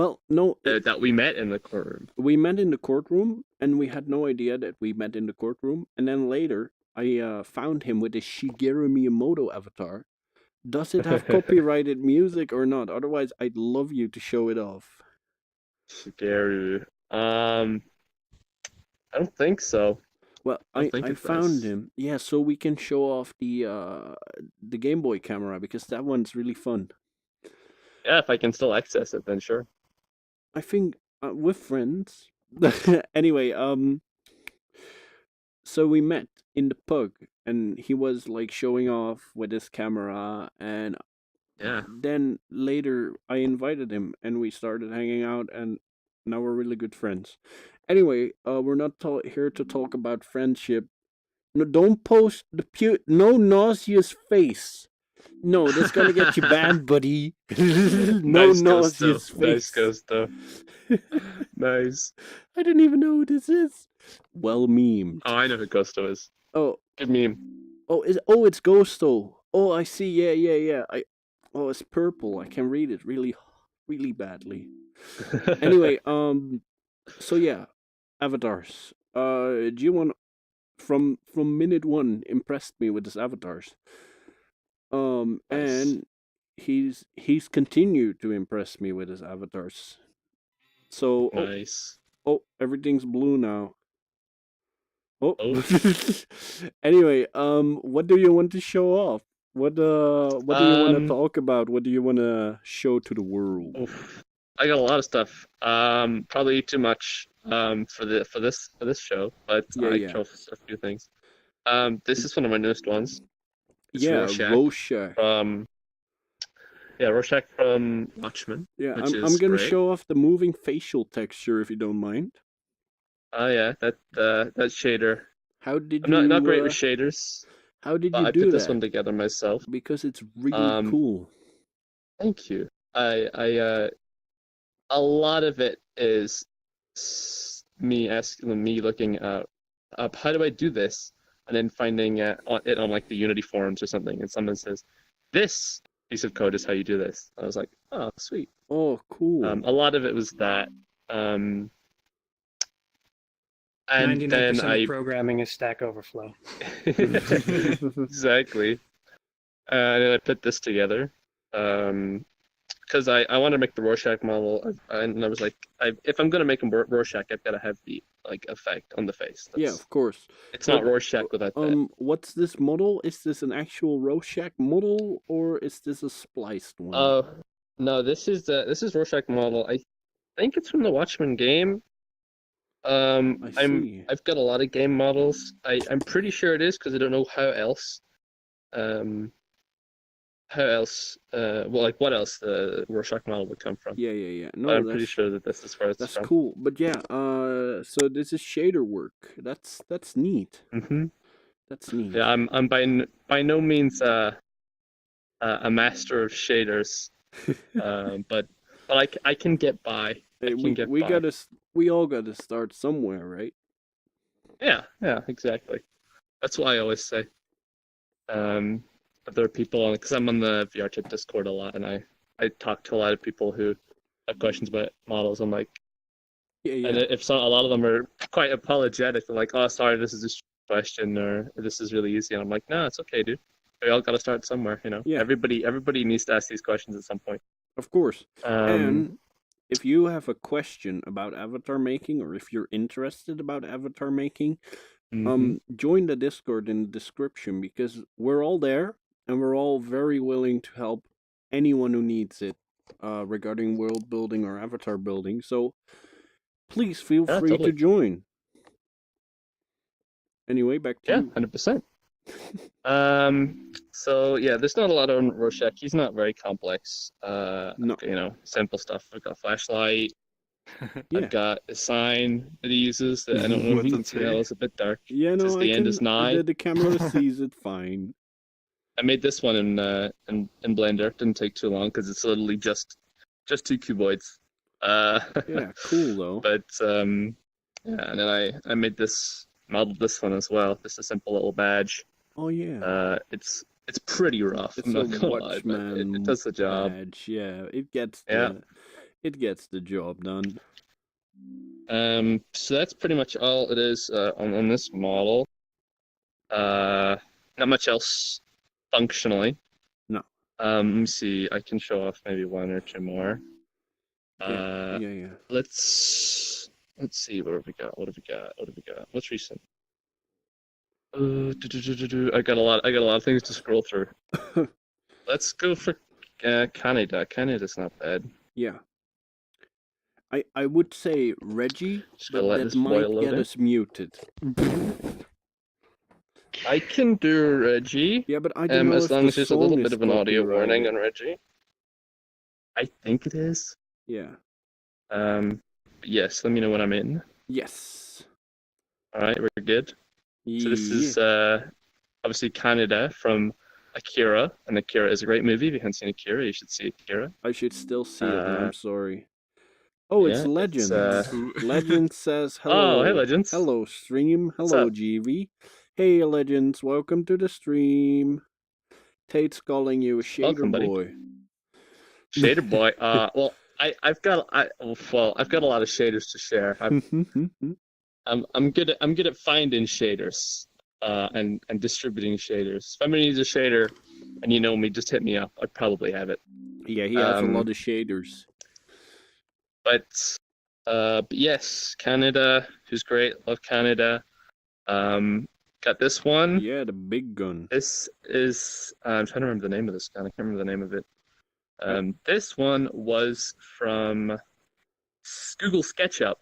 that we met in the courtroom. We met in the courtroom, and we had no idea that we met in the courtroom. And then later, I found him with his Shigeru Miyamoto avatar. Does it have copyrighted music or not? Otherwise, I'd love you to show it off. Shigeru. I don't think so. Well, I found him. Yeah, so we can show off the Game Boy camera, because that one's really fun. Yeah, if I can still access it, then sure. I think with friends. Anyway, so we met in the pub, and he was like showing off with his camera, and yeah. Then later I invited him, and we started hanging out, and now we're really good friends. Anyway, we're not here to talk about friendship. No, don't post no nauseous face. No, that's gonna get you banned, buddy. No Nice nauseous Gusto. face. Nice Gusto. Nice. I didn't even know who this is. Well memed. Oh, I know who Gusto is. Oh, good meme. It's Gusto. Oh, I see. Yeah. Oh, it's purple. I can read it really, really badly. Anyway, so yeah, avatars. G1 from minute 1 impressed me with his avatars. Nice. And he's continued to impress me with his avatars. So nice. Oh, everything's blue now. Oh. Oh. Anyway, what do you want to show off? What do you want to Um, talk about? What do you want to show to the world? Oof. I got a lot of stuff. Probably too much for this show, but Yeah, I yeah. chose a few things. This is one of my newest ones. It's Yeah, Rorschach Rorschach. from Rorschach from Watchmen, Yeah, which I'm is gonna great. show off the moving facial texture if you don't mind. Oh yeah, that shader. How did I'm not great you with shaders, how did but you I do put this one that? together myself. Because it's really Um, cool. Thank you. I a lot of it is me looking up how do I do this, and then finding it on like the Unity forums or something, and someone says, "This piece of code is how you do this." I was like, "Oh, sweet." Oh, cool. A lot of it was that, and 99% then of I programming is Stack Overflow. exactly, and then I put this together. Because I want to make the Rorschach model, and I was like, if I'm gonna make a Rorschach, I've got to have the like effect on the face. Yeah, of course. It's But not Rorschach without that. what's this model? Is this an actual Rorschach model or is this a spliced one? No, this is Rorschach model. I think it's from the Watchmen game. I see. I've got a lot of game models. I'm pretty sure it is because I don't know how else. Well, like what else the Rorschach model would come from. Yeah, yeah, yeah. No, But I'm pretty sure that this is where it's that's from. cool. But yeah, so this is shader work. That's neat. Mm-hmm. That's neat. Yeah, I'm by no means a master of shaders, but I can get by. I can get by. We all gotta start somewhere, right? Yeah, exactly. That's what I always say. But there are people on, because I'm on the VRChat Discord a lot, and I talk to a lot of people who have questions about models. I'm like, Yeah, and yeah. if a lot of them are quite apologetic, they're like, "Oh, sorry, this is a question," or "This is really easy," and I'm like, "No, it's okay, dude. We all got to start somewhere, you know. Yeah. Everybody needs to ask these questions at some point." Of course. Um, And if you have a question about avatar making, or if you're interested about avatar making, mhm. join the Discord in the description, because we're all there and we're all very willing to help anyone who needs it regarding world building or avatar building. So please feel Yeah, free totally. to join. Anyway, back to Yeah, you. 100%. So yeah, there's not a lot on Rorschach. He's not very complex. No. You know, simple stuff. I've got a flashlight. Yeah. I've got a sign that he uses that I don't know if What's you it can tell. say? It's a bit dark. Yeah, It no, says the end is nigh. the camera sees it fine. I made this one in Blender. It didn't take too long because it's literally just two cuboids. Yeah, cool though. But yeah, and then I made this, modeled this one as well. Just a simple little badge. Oh yeah. It's pretty rough. It's I'm a not gonna lie, but Watchman it does the job. badge. Yeah, it gets Yeah. the job done. So that's pretty much all it is on this model. Not much else functionally. No. Let me see. I can show off maybe one or two more. Yeah. Let's see. What have we got? What's recent? I got a lot of things to scroll through. Let's go for Canada. Canada's not bad. Yeah. I would say Reggie, Just but gotta let that this might boil get over. us muted. I can do Reggie. Yeah, but I don't know as if long the as there's a little song bit is of an audio warning copyrighted. on Reggie. I think it is. Yeah. Yes, let me know when I'm in. Yes. Alright, we're good. So this Yeah. is obviously Canada from Akira, and Akira is a great movie. If you haven't seen Akira, you should see Akira. I should still see it, and I'm sorry. Oh, it's yeah, Legends. it's, Legends says hello. Oh, hey, Legends. Hello, stream. What's Hello, up? GV. Hey, Legends. Welcome to the stream. Tate's calling you a shader Welcome, buddy. boy. Shader boy. Well, I've got a lot of shaders to share. I'm good at finding shaders, and distributing shaders. If anybody needs a shader, and you know me, just hit me up. I probably have it. Yeah, he has a lot of shaders. But yes, Canada, who's great. Love Canada. Got this one. Yeah, the big gun. This is I'm trying to remember the name of this gun. I can't remember the name of it. This one was from Google SketchUp,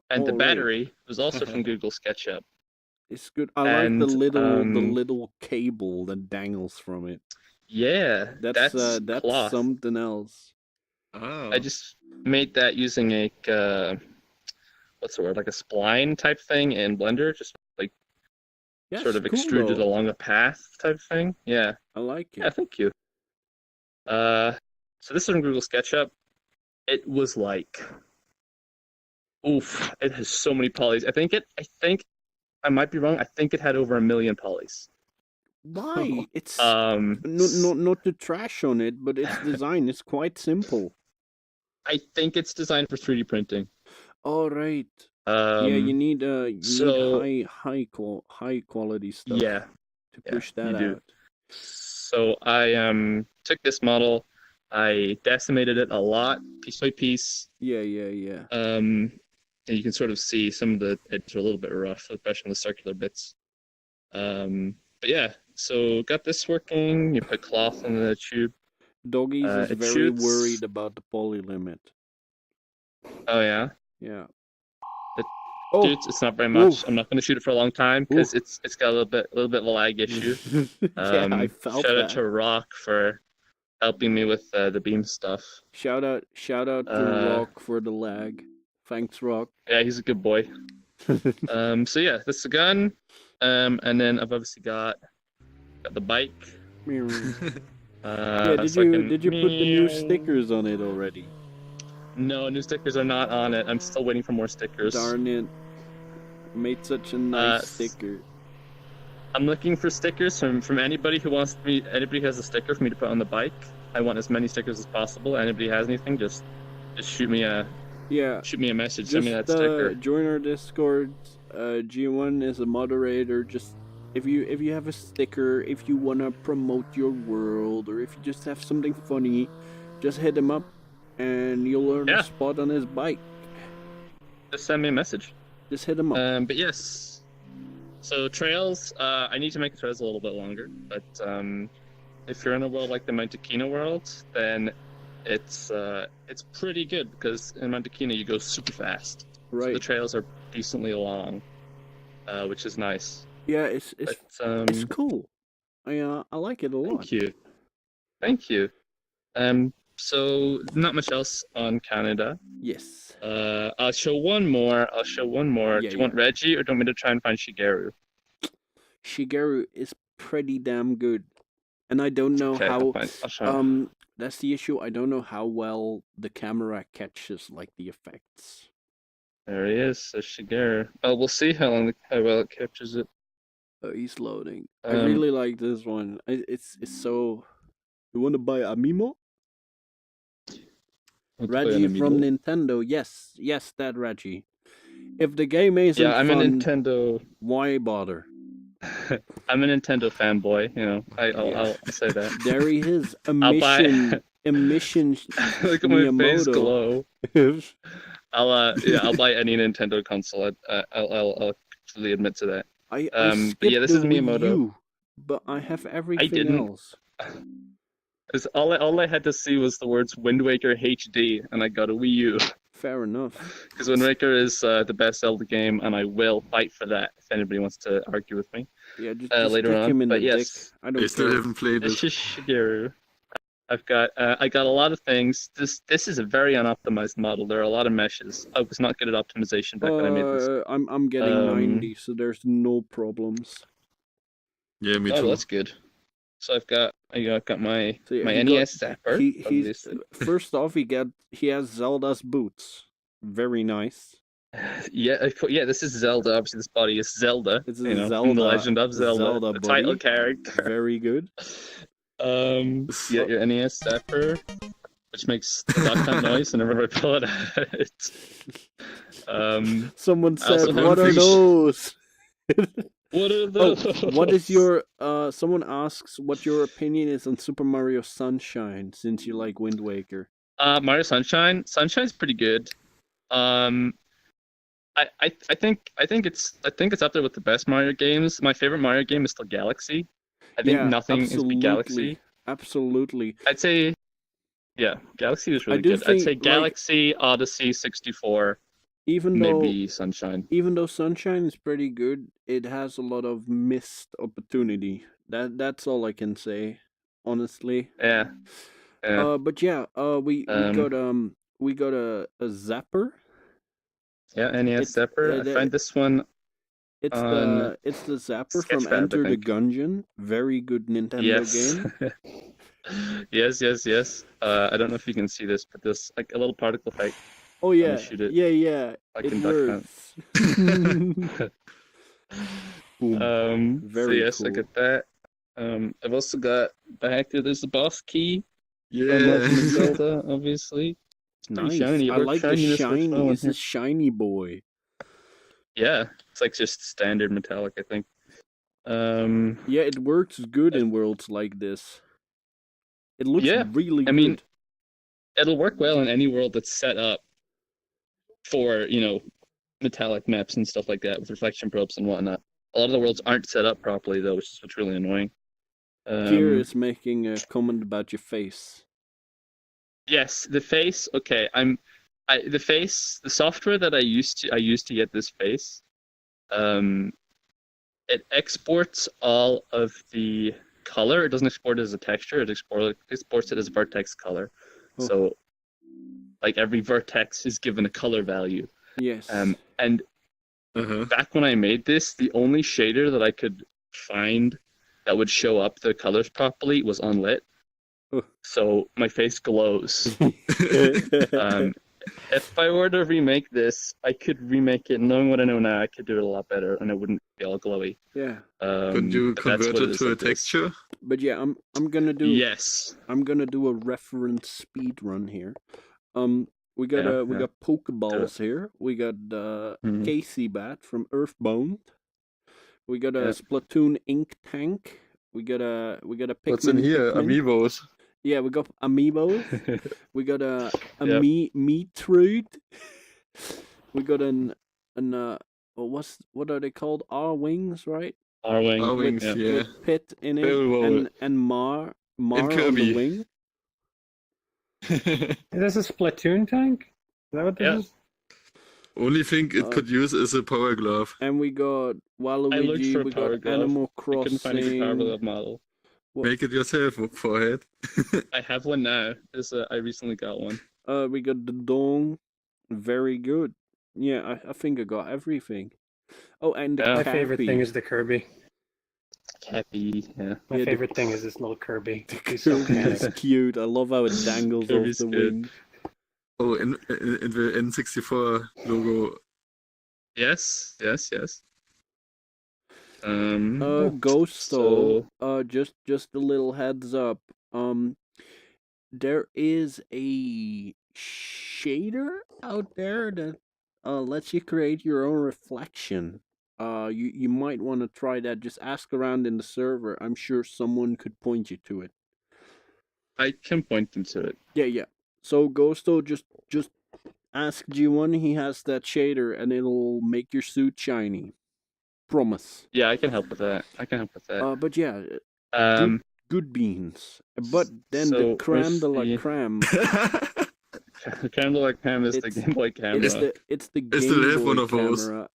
and the Oh, right. battery was also from Google SketchUp. It's good. I like the And, little cable that dangles from it. Yeah, That's cloth. something else. Oh. I just made that using a what's the word, like a spline type thing in Blender, just like Yeah, sort it's of cool, extruded though. along a path type thing. Yeah, I like yeah, it. thank you. So this is from Google SketchUp. It was like, oof, it has so many polys. I think I might be wrong. I think it had over 1 million polys. Why? It's not to trash on it, but its design is quite simple. I think it's designed for 3D printing. All right. Yeah, you need so- need high quality stuff. Yeah, To push that you do. out. So I took this model, I decimated it a lot, piece by piece. Yeah. And you can sort of see some of the edges are a little bit rough, especially on the circular bits. But yeah, so got this working. You put cloth in the tube. Doggies is it very shoots. worried about the poly limit. Oh yeah, Yeah. It Oh, shoots. It's not very much. Oof. I'm not going to shoot it for a long time because it's got a little bit of a lag issue. yeah, I felt shout that. out to Rock for helping me with the beam stuff. Shout out to Rock for the lag. Thanks, Rock. Yeah, he's a good boy. So yeah, this is the gun. And then I've obviously got the bike. Yeah, did you put the new stickers on it already? No, new stickers are not on it. I'm still waiting for more stickers. Darn it. Made such a nice sticker. I'm looking for stickers from anybody who wants me. Anybody who has a sticker for me to put on the bike. I want as many stickers as possible. Anybody has anything, just shoot me a message. Send me that sticker. Join our Discord. G1 is a moderator. Just if you have a sticker, if you wanna promote your world, or if you just have something funny, just hit him up, and you'll earn a spot on his bike. Just send me a message. Just hit him up. But yes. So trails, I need to make the trails a little bit longer, but if you're in a world like the Mantikina world, then it's pretty good because in Mantikina you go super fast. Right. So the trails are decently long, which is nice. Yeah, it's cool. I like it a lot. Thank you. So not much else on Canada. Yes. I'll show one more. Yeah, do you want Reggie or do you want me to try and find Shigeru? Shigeru is pretty damn good. And I don't know how that's the issue. I don't know how well the camera catches like the effects. There he is, so Shigeru. Oh, we'll see how well it captures it. Oh, he's loading. I really like this one. It's so. You want to buy Amimo? Reggie from Nintendo. Yes, that Reggie. If the game isn't I'm fun, a Nintendo. Why bother? I'm a Nintendo fanboy. You know, I'll say that. There he is. Emission. Look at my face glow. I'll buy any Nintendo console. I'll actually admit to that. But yeah, this is Miyamoto. But I have everything else. Because all I had to see was the words Wind Waker HD, and I got a Wii U. Fair enough. Because Wind Waker is the best Zelda game, and I will fight for that if anybody wants to argue with me. Yeah, just later on. Him in but the yes, dick. I still haven't played it. Shigeru. I got a lot of things. This is a very unoptimized model. There are a lot of meshes. I was not good at optimization back when I made this. I'm getting 90, so there's no problems. Yeah, me too. Oh, that's good. So I got my NES zapper. First off, he has Zelda's boots. Very nice. Yeah, this is Zelda. Obviously, this body is Zelda. It's Zelda, from The Legend of Zelda, the title character. Very good. Your NES zapper, which makes the duck hunt noise whenever I pull it out. Someone said, "What are those?" What are those? What is your? Someone asks what your opinion is on Super Mario Sunshine, since you like Wind Waker. Mario Sunshine. Sunshine's pretty good. I think it's up there with the best Mario games. My favorite Mario game is still Galaxy. I think Yeah, nothing is beat Galaxy. absolutely. I'd say, yeah, Galaxy was I really do good. I'd think, say Galaxy, Odyssey, 64, even maybe Sunshine. though Sunshine is pretty good, it has a lot of missed opportunity. That's all I can say, honestly. Yeah, yeah. But yeah, we got a zapper. Yeah, NES It's Zapper. I find this one on it's the zapper from Sketchfab, I Enter the think. Gungeon. Very good Nintendo Yes. game. Yes. I don't know if you can see this, but this like a little particle effect. Oh I'm yeah, gonna shoot it. yeah. Like It in Duck Hunt. works. Boom. So Very yes, I cool. get that. I've also got back there. There's the boss key from Yeah. Legend of Zelda, obviously. It's pretty Nice. shiny. It I works like the shininess works well shiny. in It's a here. shiny boy. Yeah, it's like just standard metallic, I think. Yeah, it works good in worlds like this. It looks Yeah, really I mean, good. it'll work well in any world that's set up for, metallic maps and stuff like that with reflection probes and whatnot. A lot of the worlds aren't set up properly though, which is what's really annoying. Gear is making a comment about your face. Yes, the face. Okay, the face. The software that I used to get this face. It exports all of the color. It doesn't export it as a texture. It exports it as vertex color. Oh. So, like every vertex is given a color value. Yes. And back when I made this, the only shader that I could find that would show up the colors properly was unlit. Oh. So my face glows. If I were to remake this, I could remake it. Knowing what I know now, I could do it a lot better, and it wouldn't be all glowy. Yeah. Could you but that's convert what it is to a like this. texture? But yeah, I'm gonna do Yes. I'm gonna do a reference speed run here. We got Yeah, we yeah. got Pokeballs here. We got Mhm. Casey Bat from Earthbound. We got a Yeah. Splatoon ink tank. We got a Pikmin. What's in here? Pikmin. Amiibos. Yeah, we got amiibos. We got a Yep. meat. We got what are they called? R-wings, right? R-Wing. R-Wings, Yeah. yeah. With Pit in it Very well. and Mar on the Kirby. wing. Is this a Splatoon tank? Is that what this Yeah. is? Only thing it could use is a power glove. And we got I looked Waluigi, for a we power got glove. Animal I couldn't find a good power Crossing. glove model. Make it yourself, forehead. I have one now. I recently got one. We got the Dong. Very good. Yeah, I think I got everything. Oh, and the Yeah. My favorite Cappy. thing is the Kirby. Cappy, yeah. My Yeah, the- favorite thing is this little Kirby. He's so Kirby is panicked. cute. I love how it dangles off Kirby's the good. wing. Oh, in the N64 logo. Yes. Ghosto. Just a little heads up. There is a shader out there that lets you create your own reflection. You might want to try that. Just ask around in the server. I'm sure someone could point you to it. I can point them to it. Yeah. So Ghosto, just ask G1. He has that shader, and it'll make your suit shiny. Promise. Yeah, I can help with that. But yeah, Um, good beans. But then so the creme de la where's the- creme. the Creme de la Creme is the It's- Game Boy camera. It's the I Game still have Boy one of those. camera.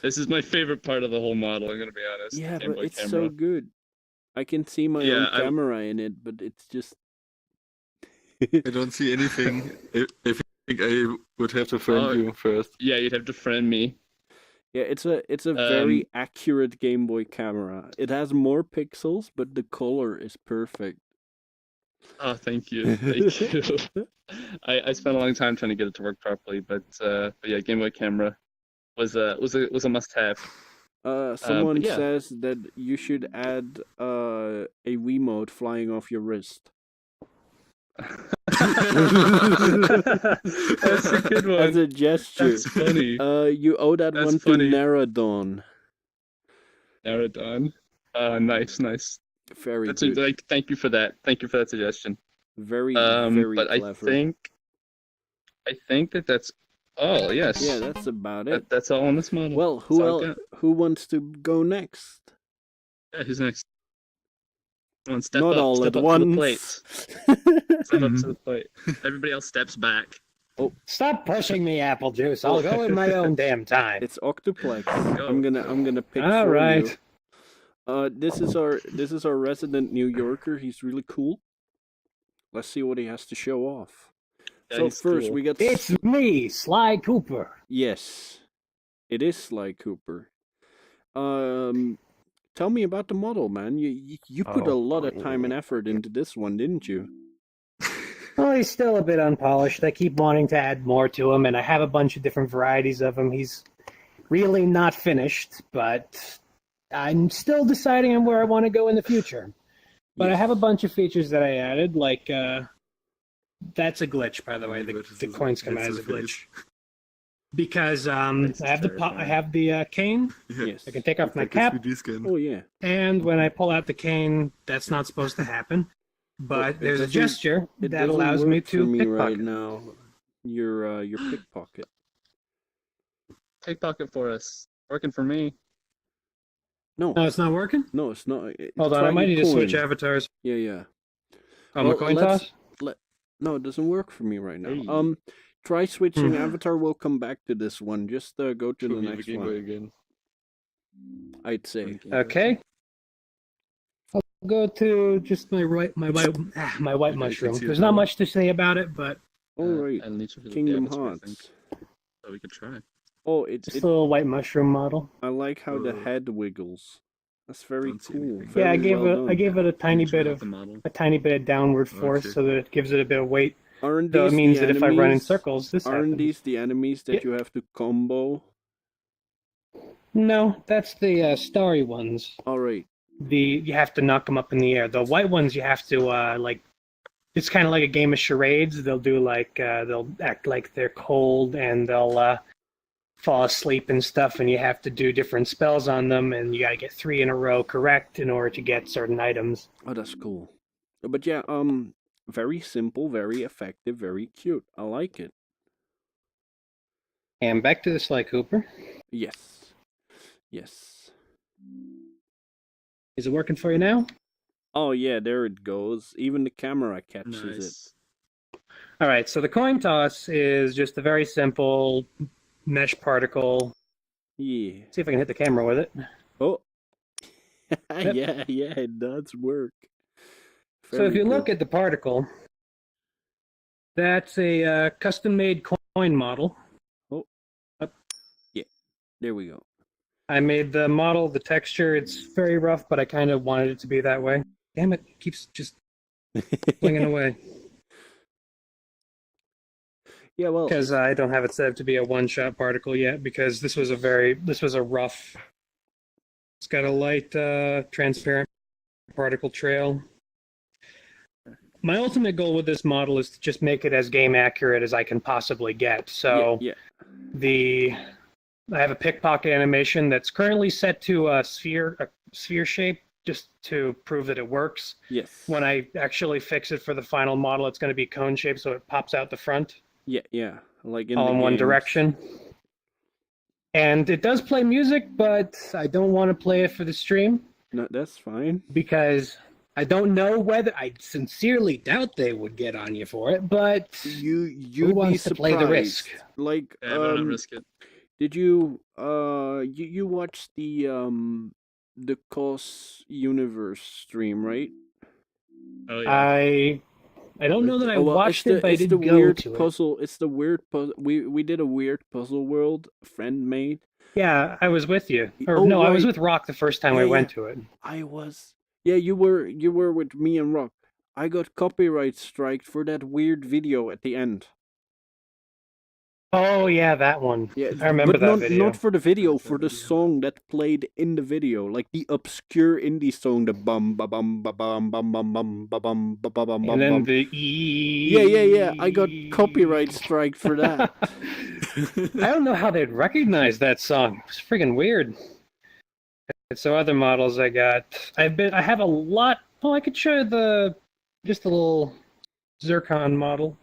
This is my favorite part of the whole model. I'm gonna be honest. Yeah, Game but Boy it's camera. so good. I can see my Yeah, own camera in it, but it's just. I don't see anything. I think I would have to friend Oh. you first. Yeah, you'd have to friend me. Yeah, it's a very accurate Game Boy camera. It has more pixels, but the color is perfect. Oh, thank you. I spent a long time trying to get it to work properly, but yeah, Game Boy camera was a must-have. Someone yeah. says that you should add a Wiimote flying off your wrist. That's a good one. As a gesture. That's funny. You owe that That's one funny. to Naradon. Naradon. Nice. Very That's good. thank you for that. Thank you for that suggestion. Very But clever. I think that's Oh yes. Yeah, that's about it. That's all on this model. Well, That's all I've got. who wants to go next? Yeah, who's next? Come on, Not all step at up to the plate. once. Step up to the plate. Everybody else steps back. Stop pushing me, Apple Juice. I'll go in my own damn time. It's Octoplex. Go. I'm gonna pick All for right. you. This is our resident New Yorker. He's really cool. Let's see what he has to show off. Yeah, So he's first cool. we got It's me, Sly Cooper. yes, it is Sly Cooper. Tell me about the model, man. You put a lot of time and effort into this one, didn't you? Well, he's still a bit unpolished. I keep wanting to add more to him, and I have a bunch of different varieties of him. He's really not finished, but I'm still deciding on where I want to go in the future. But I have a bunch of features that I added, like that's a glitch, by the way. The coins come out as a glitch. Because I have the cane. Yes. I can take off my cap, Oh yeah. and when I pull out the cane, that's not supposed to happen. But there's a gesture It that doesn't allows work me for to me pickpocket. right now. Your pickpocket. Pickpocket for us. Working for me. No, No, it's not working? no, it's not. Hold on, Try I might your need to switch coin. avatars. Yeah. Oh, my Well, coin let's- toss? No, it doesn't work for me right now. Hey. Try switching avatar. We'll come back to this one. Just go to the next Game Boy one. again. I'd say. Okay. I'll go to just my white mushroom. There's not much to say about it, but All right. I need to look at the Kingdom avatar, I think, Hearts. so we could try. Oh, just a little white mushroom model. I like how the head wiggles. That's very Don't see cool. anything. Yeah, I Very gave well it done. a tiny Try bit out of the model. downward force, Okay. so that it gives it a bit of weight. Aren't So these it means the that if I run in enemies- circles, this Aren't happens. these the enemies that Yeah. you have to combo? No, that's the starry ones. All right. You have to knock them up in the air. The white ones you have to like. It's kind of like a game of charades. They'll do like they'll act like they're cold and they'll fall asleep and stuff, and you have to do different spells on them, and you got to get 3 in a row correct in order to get certain items. Oh, that's cool. But yeah, very simple, very effective, very cute. I like it. And back to the Sly Cooper. Yes. Yes. Is it working for you now? Oh yeah, there it goes. Even the camera catches it. Nice. All right, so the coin toss is just a very simple mesh particle. Yeah. See if I can hit the camera with it. Oh. yeah, it does work. So if Very you look good. at the particle, that's a custom-made coin model. There we go. I made the model, the texture, it's very rough, but I kind of wanted it to be that way. Damn it, it keeps just flinging away. Yeah, well, Because I don't have it set up to be a one-shot particle yet, because this was a rough. It's got a light, transparent particle trail. My ultimate goal with this model is to just make it as game accurate as I can possibly get. So yeah. I have a pickpocket animation that's currently set to a sphere shape, just to prove that it works. Yes. When I actually fix it for the final model, it's going to be cone shape, so it pops out the front. Yeah. Like in all the in one games. direction. And it does play music, but I don't want to play it for the stream No, that's fine. because I don't know whether I sincerely doubt they would get on you for it, but You'd who be wants to play the risk? surprised. Like, Yeah, I better not risk it. did you you watched the COS Universe stream, right? Oh yeah. I don't know that I Oh, well, watched it, but I it's did the go weird to it. puzzle. It's the weird puzzle. We did a weird puzzle world a friend made. Yeah, I was with you. Or Oh, no, I was right. with Rock the first time Yeah, we went yeah. to it. I was. Yeah, you were with me and Rock. I got copyright striked for that weird video at the end. Oh yeah, that one. Yeah, I remember but that not, video. not for the video, for the song that played in the video, like the obscure indie song, the bum ba bum ba bum bum bum bum ba bum ba ba bum And bum then bum. the Yeah. I got copyright strike for that. I don't know how they'd recognize that song. It's freaking weird. And so other models I have a lot. Oh, I could show you just a little zircon model.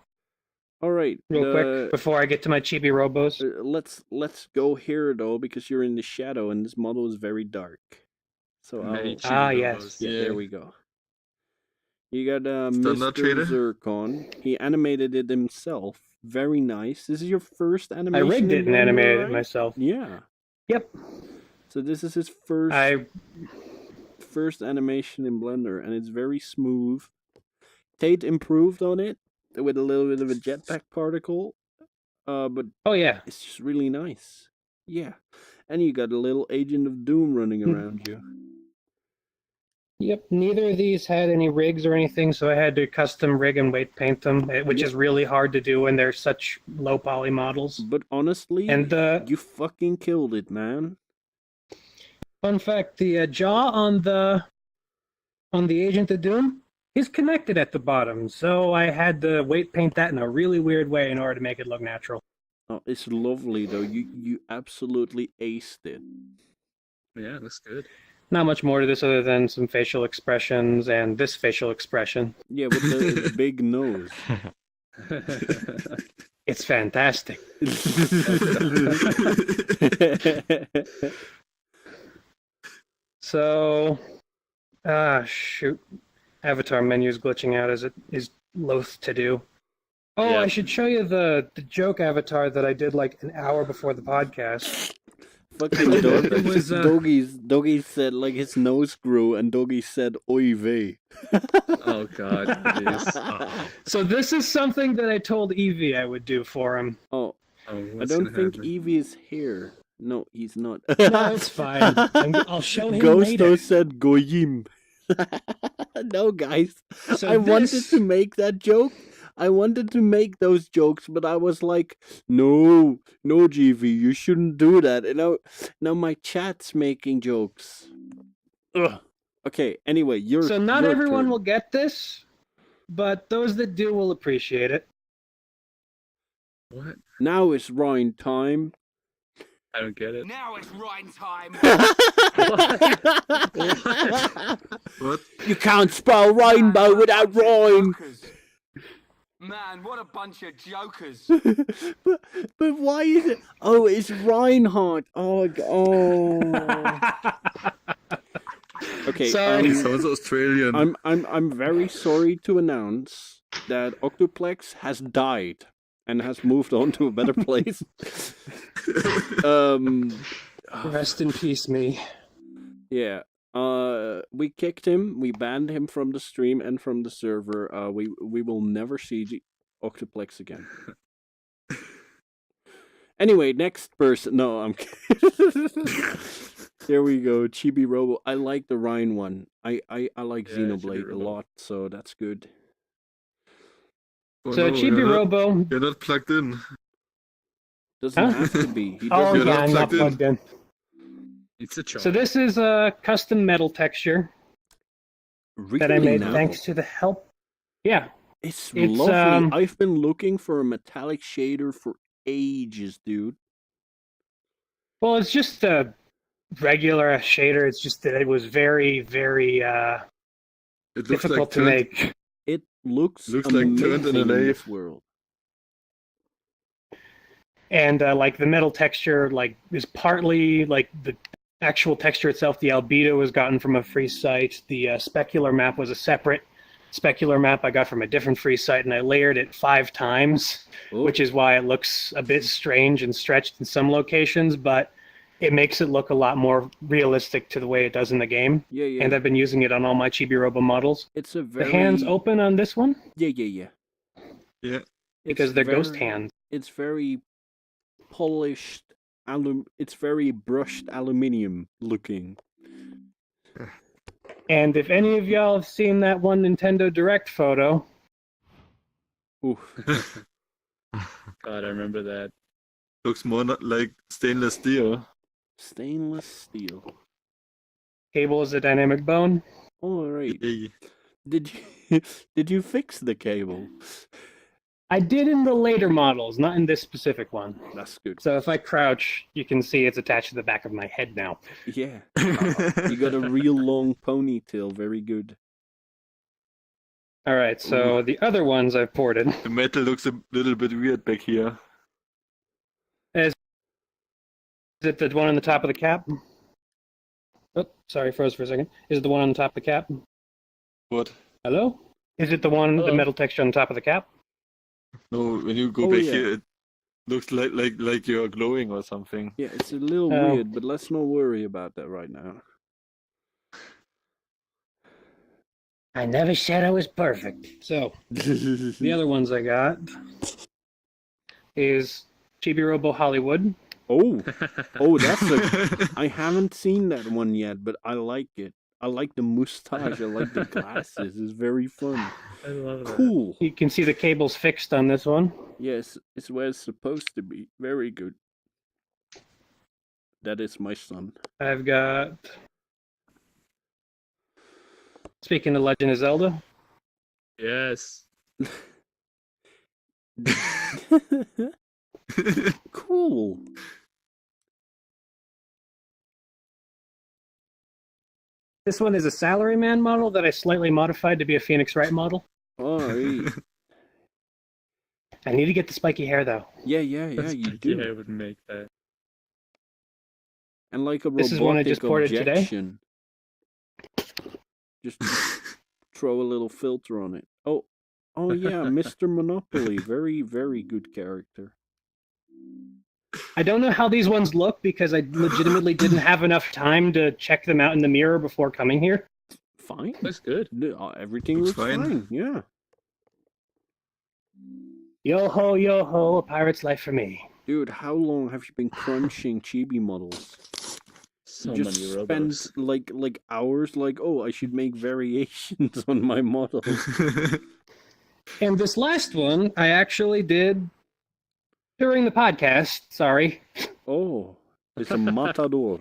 All right. Real quick, before I get to my chibi robos. Let's go here though, because you're in the shadow and this model is very dark. So Many I'll chibi yes. robos. yeah, there we go. You got Standard Mr. trader? Zircon. He animated it himself. Very nice. This is your first I animation. rigged in it and Blender, animated right? it myself. Yeah. Yep. So this is his first animation in Blender, and it's very smooth. Tate improved on it with a little bit of a jetpack particle, but Oh yeah. it's just really nice. Yeah, and you got a little Agent of Doom running around you. Yep, neither of these had any rigs or anything, so I had to custom rig and weight paint them, which is really hard to do when they're such low poly models. But honestly, And you fucking killed it, man. fun fact: the jaw on the Agent of Doom is connected at the bottom, so I had to weight paint that in a really weird way in order to make it look natural. Oh, it's lovely though. You absolutely aced it. Yeah, looks good. Not much more to this other than some facial expressions and this facial expression. Yeah, with the big nose. It's fantastic. So, shoot. Avatar menu is glitching out as it is loath to do. Oh, Yeah. I should show you the joke avatar that I did like an hour before the podcast. Fucking It was, Doggy said like his nose grew, and Doggy said "Oy vey." Oh god, please. So this is something that I told Evie I would do for him. Oh, Oh, I what's don't gonna think happen? Evie is here. No, he's not. No, it's fine. I'll show him Ghosto later. said Goyim. No, guys. So I wanted this- to make that joke. I wanted to make those jokes, but I was like, no, GV, you shouldn't do that. And now my chat's making jokes. Ugh. Okay, anyway, So not your everyone turn. will get this, but those that do will appreciate it. What? Now it's Ryan time. I don't get it. Now it's Ryan time. What? You can't spell rainbow without rhyme. Man, what a bunch of jokers. but why is it? Oh, it's Reinhardt. Oh. Okay. Sorry. Sounds Australian. I'm very sorry to announce that Octoplex has died and has moved on to a better place. Rest in peace, me. Yeah. We kicked him. We banned him from the stream and from the server. We will never see Octoplex again. Anyway, next person. No, I'm kidding. There we go. Chibi Robo. I like the Rhine one. I like Yeah, Xenoblade Chibi a Robo. lot, so that's good. Oh, So no, Chibi Robo. You're not plugged in. Doesn't Huh? have to be. He Oh doesn't yeah, not I'm not plugged plugged in. It's a charm. So this is a custom metal texture that I really made now. thanks to the help. Yeah. It's It's, lovely. I've been looking for a metallic shader for ages, dude. Well, it's just a regular shader. It's just that it was very, very It looks difficult like to make. It looks Looks like turned in a amazing this lathe. world. And like the metal texture, like is partly like the actual texture itself. The albedo was gotten from a free site. The specular map was a separate specular map I got from a different free site, and I layered it 5 times, Oh, which is why it looks a bit strange and stretched in some locations, but it makes it look a lot more realistic to the way it does in the game. yeah. And I've been using it on all my Chibi Robo models. It's a very The hands open on this one Yeah. Yeah. It's because they're ghost very- hands. It's very polished it's very brushed aluminium looking. And if any of y'all have seen that one Nintendo Direct photo, Oof. God, I remember that. Looks more like stainless steel. Stainless steel. cable is a dynamic bone. All right. Yay. Did you fix the cable? I did in the later models, not in this specific one. That's good. So if I crouch, you can see it's attached to the back of my head now. Yeah. You got a real long ponytail. Very good. All right, so the other ones I've ported. The metal looks a little bit weird back here. Is it the one on the top of the cap? Oh, sorry, froze for a second. Is it the one on the top of the cap? What? Hello? Is it the one, Hello? the metal texture on the top of the cap? No, when you go Oh, back yeah. here, it looks like you're glowing or something. Yeah, it's a little Oh. weird, but let's not worry about that right now. I never said I was perfect. So, the other ones I got is Chibi Robo Hollywood. Oh, that's a. I haven't seen that one yet, but I like it. I like the mustache. I like the glasses. It's very fun. I love that. Cool. You can see the cables fixed on this one. Yes, it's where it's supposed to be. Very good. That is my son. I've got. Speaking of Legend of Zelda, Yes. Cool. this one is a Salaryman model that I slightly modified to be a Phoenix Wright model. Alright. I need to get the spiky hair though. Yeah, you do. Yeah, I would make that. And like a robotic This is one I just ported today. objection. Just throw a little filter on it. Oh yeah, Mr. Monopoly. Very, very good character. I don't know how these ones look because I legitimately didn't have enough time to check them out in the mirror before coming here. Fine. Looks good. Everything Looks looks fine. fine. Yeah. Yo ho, a pirate's life for me. Dude, how long have you been crunching chibi models? So You just many spend robos. like hours like, oh, I should make variations on my models. And this last one I actually did during the podcast. Sorry. Oh, it's a matador.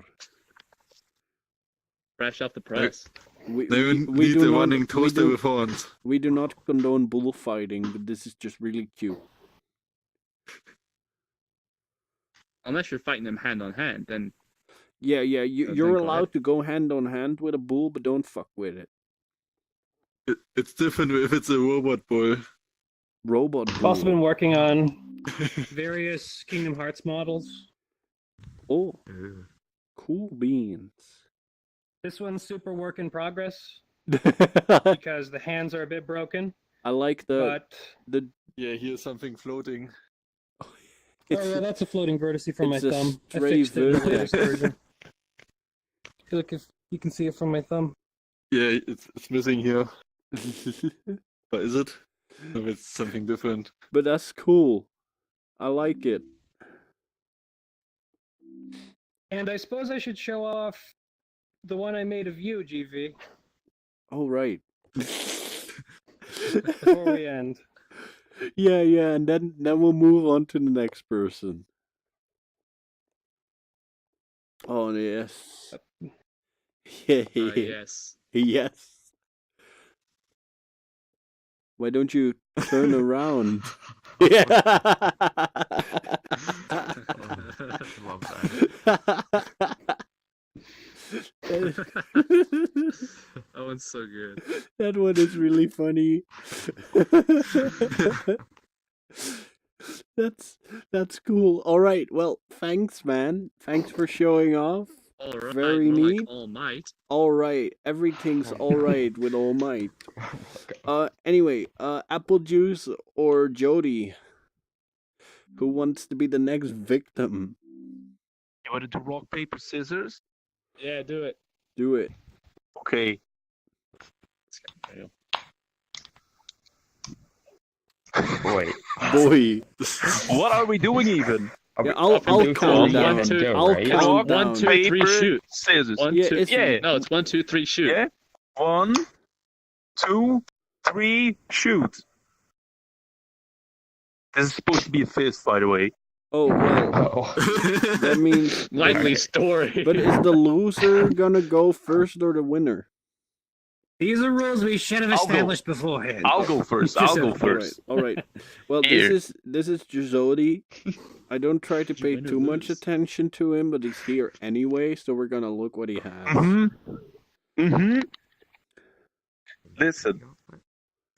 Fresh off the press. We Need do a not- running we toaster do- with horns. We do not condone bullfighting, but this is just really cute. Unless you're fighting them hand on hand, then Yeah, then you're go ahead. allowed to go hand on hand with a bull, but don't fuck with it. It's different if it's a robot bull. Robot I've bull. also been working on various Kingdom Hearts models. Oh, cool beans. This one's super work in progress I because the hands are a bit broken, like the but Yeah, here's something floating. oh yeah, that's a floating vertice from my It's a thumb. I stray fixed it in the latest vertex. version. Look, if you can see it from my thumb. Yeah, it's missing here. Or is it? No, it's something different. But that's cool. I like it. And I suppose I should show off the one I made of you, GV, Oh right. before we end. Yeah, and then we'll move on to the next person. Oh yes. Yeah. yes. Yes. Why don't you turn around? Yeah. Love that. That one's so good. That one is really funny. That's cool. All right. Well, thanks, man. Thanks for showing off. All right. Very more neat. Like All Might. All right. Everything's all right with All Might. Anyway, Apple Juice or Jody? Who wants to be the next victim? You want to do rock, paper, scissors? Yeah, do it. Do it. Okay. Boy. Boy. What are we doing even? Yeah, I'll doing count one, down. one, two, I'll right? count Rock, down. 1, 2, 3, Paper, shoot. scissors. 1, Yeah, 2. it's- Yeah. No, it's 1, 2, 3, shoot. Yeah. 1, 2, 3, shoot. This is supposed to be a fist, by the way. Oh well. Oh. That means. Likely story. But is the loser gonna go first or the winner? These are rules we should have I'll go. established beforehand. I'll go first. I'll go first. All right. Well, Here. this is Jody. I don't try to Did you pay win or too much lose? attention to him, but he's here anyway, so we're gonna look what he has. Mm-hmm. Mm-hmm. Listen,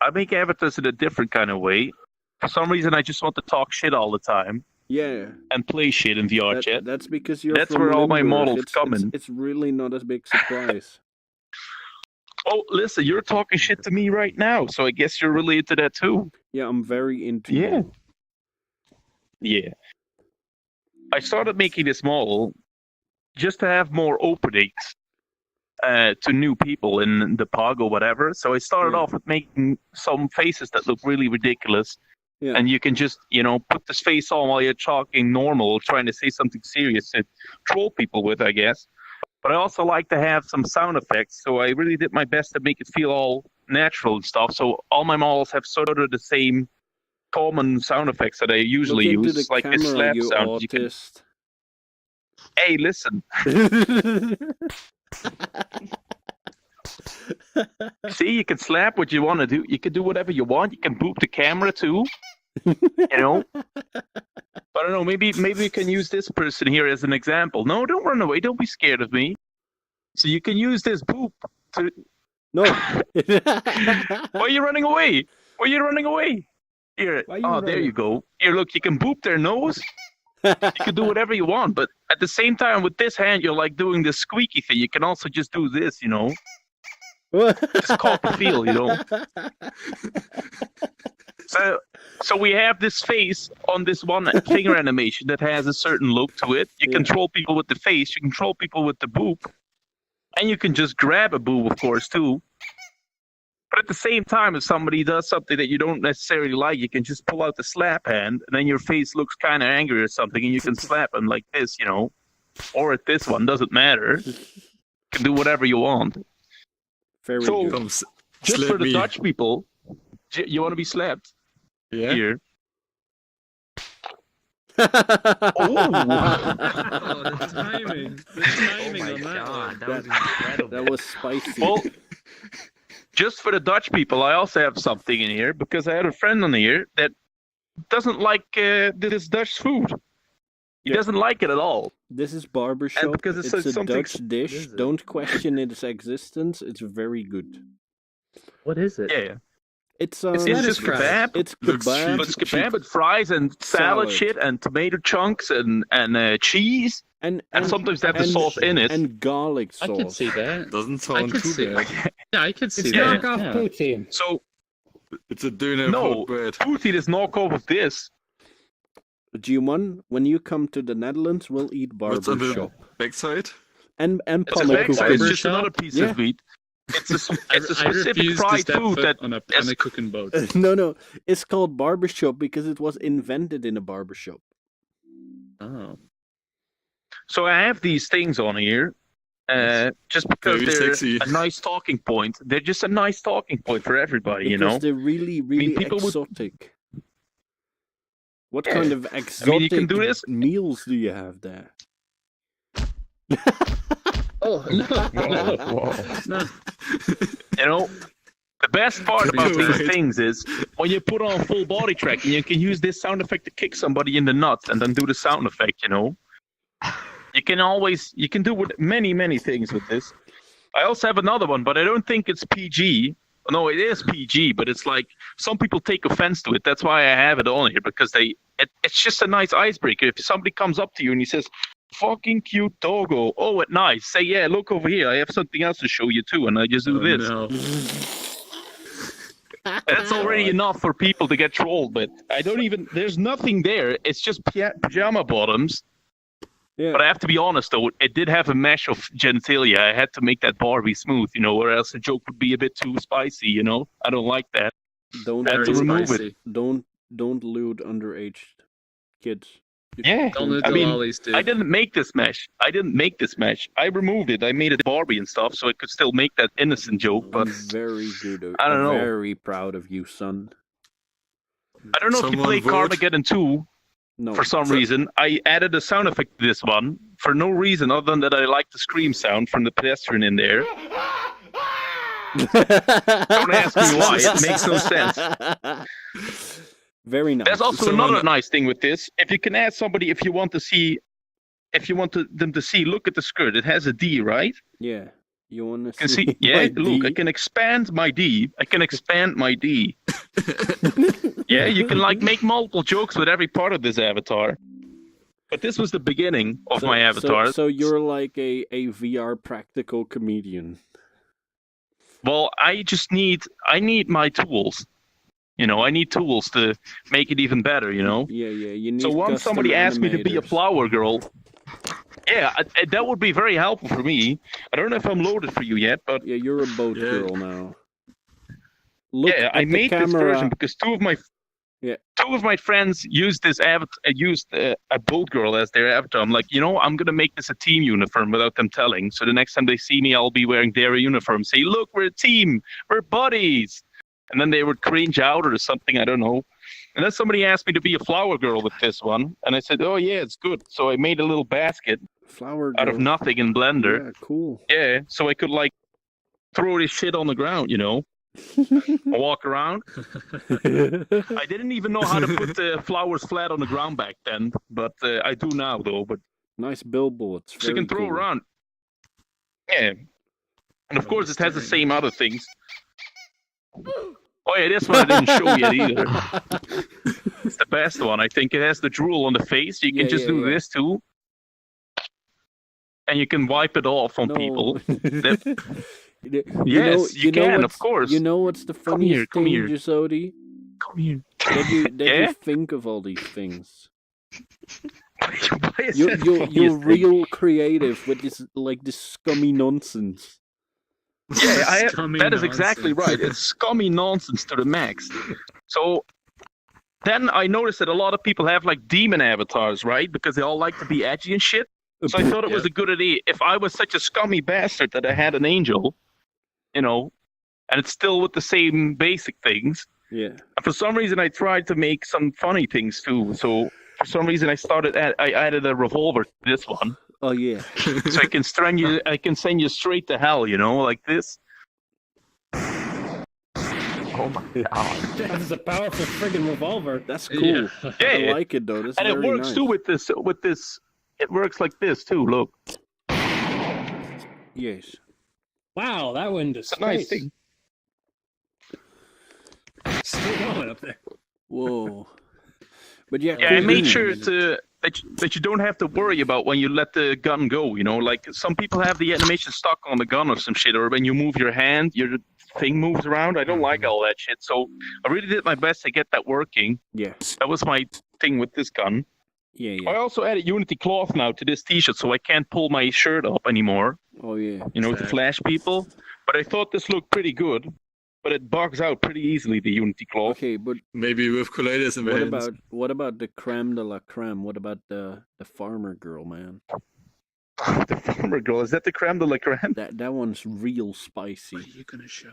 I make avatars in a different kind of way. For some reason, I just want to talk shit all the time Yeah, and play shit in VR chat. that's because you're That's from where all my Limburg. models come in. It's really not a big surprise. Oh, listen, you're talking shit to me right now, so I guess you're related to that too. Yeah, I'm very into Yeah. it. Yeah. I started making this model just to have more openings to new people in the POG or whatever. So I started off with making some faces that look really ridiculous. Yeah. And you can just, put this face on while you're talking normal, trying to say something serious to troll people with, I guess. But I also like to have some sound effects, so I really did my best to make it feel all natural and stuff. So all my models have sort of the same common sound effects that I usually Look into use, the like this camera, slap you sound. autist. Hey, listen. See, you can slap what you want to do. You can do whatever you want. You can boop the camera too. But I don't know. Maybe we can use this person here as an example. No, don't run away. Don't be scared of me. So you can use this boop to. No. Why are you running away? Why are you running away? Here. Oh, there you go. Here, look. You can boop their nose. You can do whatever you want, but at the same time, with this hand, you're like doing this squeaky thing. You can also just do this, Just caught the feel, So we have this face on this one finger animation that has a certain look to it. You control people with the face, you control people with the boop, and you can just grab a boop, of course, too. But at the same time, if somebody does something that you don't necessarily like, you can just pull out the slap hand, and then your face looks kind of angry or something, and you can slap them like this, Or at this one, doesn't matter. You can do whatever you want. Very So, good. just for the Dutch people, you want to be slapped? Yeah. Here. Oh, the timing. The timing on that one. That was incredible. That was spicy. Well, just for the Dutch people, I also have something in here because I had a friend on here that doesn't like this Dutch food. He doesn't like it at all. This is barbershop. And because it's a something- Dutch dish. Don't question its existence. It's very good. What is it? Yeah. It's It's just kebab. It's Looks kebab. But it's kebab with fries and salad shit and tomato chunks and cheese. And sometimes they have the sauce in it. And garlic sauce. I could see that. Doesn't I sound could too see bad. that. Yeah, I could see It's that. knockoff Yeah. poutine. So, It's a doner no, bread. poutine is knockoff of this. G1, when you come to the Netherlands, we'll eat What's on the barbershop. backside? And It's a pannenkoeken. backside. It's just Barbershop? another piece Yeah. of meat. It's a I specific refuse to fried step food foot that on a is- pannenkoeken boat. No, it's called barbershop because it was invented in a barbershop. Oh. So I have these things on here, just because Very they're sexy. a nice talking point. They're just a nice talking point for everybody, Because they're really, really people would- exotic. What Yeah. kind of I mean, exotic you can do this. meals do you have there? Oh, no. The best part about You're these right. things is when you put on full body tracking, you can use this sound effect to kick somebody in the nuts and then do the sound effect, You can do many things with this. I also have another one, but I don't think it's PG. No, it is PG, but it's like some people take offense to it. That's why I have it on here, because it's just a nice icebreaker. If somebody comes up to you and he says, "Fucking cute doggo," oh, it's nice. Say, "Yeah, look over here. I have something else to show you too," and I just do Oh, this. no. That's already enough for people to get trolled. But there's nothing there. It's just pajama bottoms. Yeah. But I have to be honest, though, it did have a mesh of genitalia. I had to make that Barbie smooth, or else the joke would be a bit too spicy, I don't like that. Don't I have to Very remove spicy. it. don't lewd underage kids. Yeah. Don't let I the mean, lollies do. I didn't make this mesh. I removed it. I made it Barbie and stuff, so I could still make that innocent joke. But I'm very good. I don't know. Very proud of you, son. I don't know if you Someone play vote. Carmageddon 2 No. for some reason. I added a sound effect to this one for no reason other than that I like the scream sound from the pedestrian in there. Don't ask me why. It makes no sense. Very nice. There's also another nice thing with this. If you can add somebody, if you want them to see, look at the skirt. It has a D, right? Yeah. You want to You can see? see, yeah, my look, D? I can expand my D. I can expand my D. Yeah, you can like make multiple jokes with every part of this avatar. But this was the beginning of my avatar. So you're like a VR practical comedian. Well, I need my tools. You know, I need tools to make it even better, you know? Yeah, you need So once custom somebody asked me to be a animators. flower girl, yeah, that would be very helpful for me. I don't know if I'm loaded for you yet, but Yeah, you're a boat Yeah. girl now. Look yeah, at I the made this camera. version because two of my friends used this used a boat girl as their avatar. I'm like, I'm gonna make this a team uniform without them telling. So the next time they see me, I'll be wearing their uniform. Say, look, we're a team, we're buddies. And then they would cringe out or something, I don't know. And then somebody asked me to be a flower girl with this one, and I said, oh yeah, it's good. So I made a little basket Flower girl. out of nothing in Blender. Yeah, cool. Yeah, so I could like throw this shit on the ground, walk around. I didn't even know how to put the flowers flat on the ground back then, but I do now though. But Nice billboards. so you can throw cool. around. Yeah, and of course it has the same other things. Oh yeah, this one I didn't show yet either. It's the best one. I think it has the drool on the face. You can just do this too. And you can wipe it off on people. Yes, you can, of course. You know what's the Come here, funniest come thing, here. Jusodi? Come here. That Yeah? you think of all these things. Why is You're that funniest thing? real creative with this scummy nonsense. Yeah, Scummy that is exactly nonsense. right. It's scummy nonsense to the max. So then I noticed that a lot of people have like demon avatars, right? Because they all like to be edgy and shit. So I thought it was a good idea. If I was such a scummy bastard that I had an angel, and it's still with the same basic things. Yeah. And for some reason, I tried to make some funny things too. So for some reason, I added a revolver to this one. Oh yeah. So I can send you straight to hell, like this. Oh my god. That's a powerful friggin' revolver. That's cool. Yeah. I like it though. That's And it very works nice. too with this. It works like this too. Look, Yes. Wow, that went into it's a space. nice thing. Still going up there. Whoa. But yeah. Yeah, cool I made beans. sure that you don't have to worry about when you let the gun go. Like some people have the animation stuck on the gun or some shit, or when you move your hand, your thing moves around. I don't like all that shit. So I really did my best to get that working. Yeah. That was my thing with this gun. Yeah. I also added Unity cloth now to this T-shirt, so I can't pull my shirt up anymore. Oh yeah. To flash people. But I thought this looked pretty good. But it bugs out pretty easily, the Unity cloth. Okay, but Maybe with colliders in what about the creme de la creme? What about the farmer girl, man? The farmer girl, is that the creme de la creme? That one's real spicy. What are you gonna show?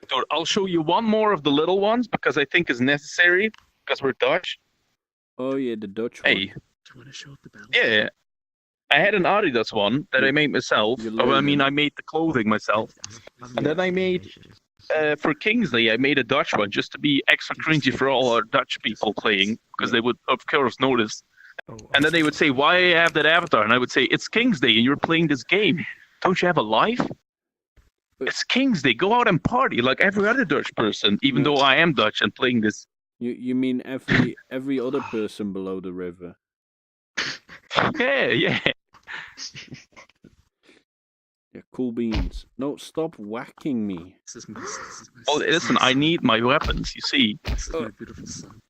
Dude, I'll show you one more of the little ones because I think is necessary because we're Dutch. Oh yeah, the Dutch one. Hey, Do you want to show the balance? yeah. I had an Adidas one that I made myself. You Oh, I learned mean, it. I made the clothing myself. And then I made, for Kingsley, I made a Dutch one just to be extra cringy for all our Dutch people playing because they would, of course, notice. And then they would say, why you have that avatar? And I would say, it's King's Day and you're playing this game. Don't you have a life? It's King's Day. Go out and party like every other Dutch person, even though I am Dutch and playing this. You mean every other person below the river? Yeah. Yeah, cool beans. No, stop whacking me. This is my Well, listen, I need my weapons, you see. This is my beautiful son.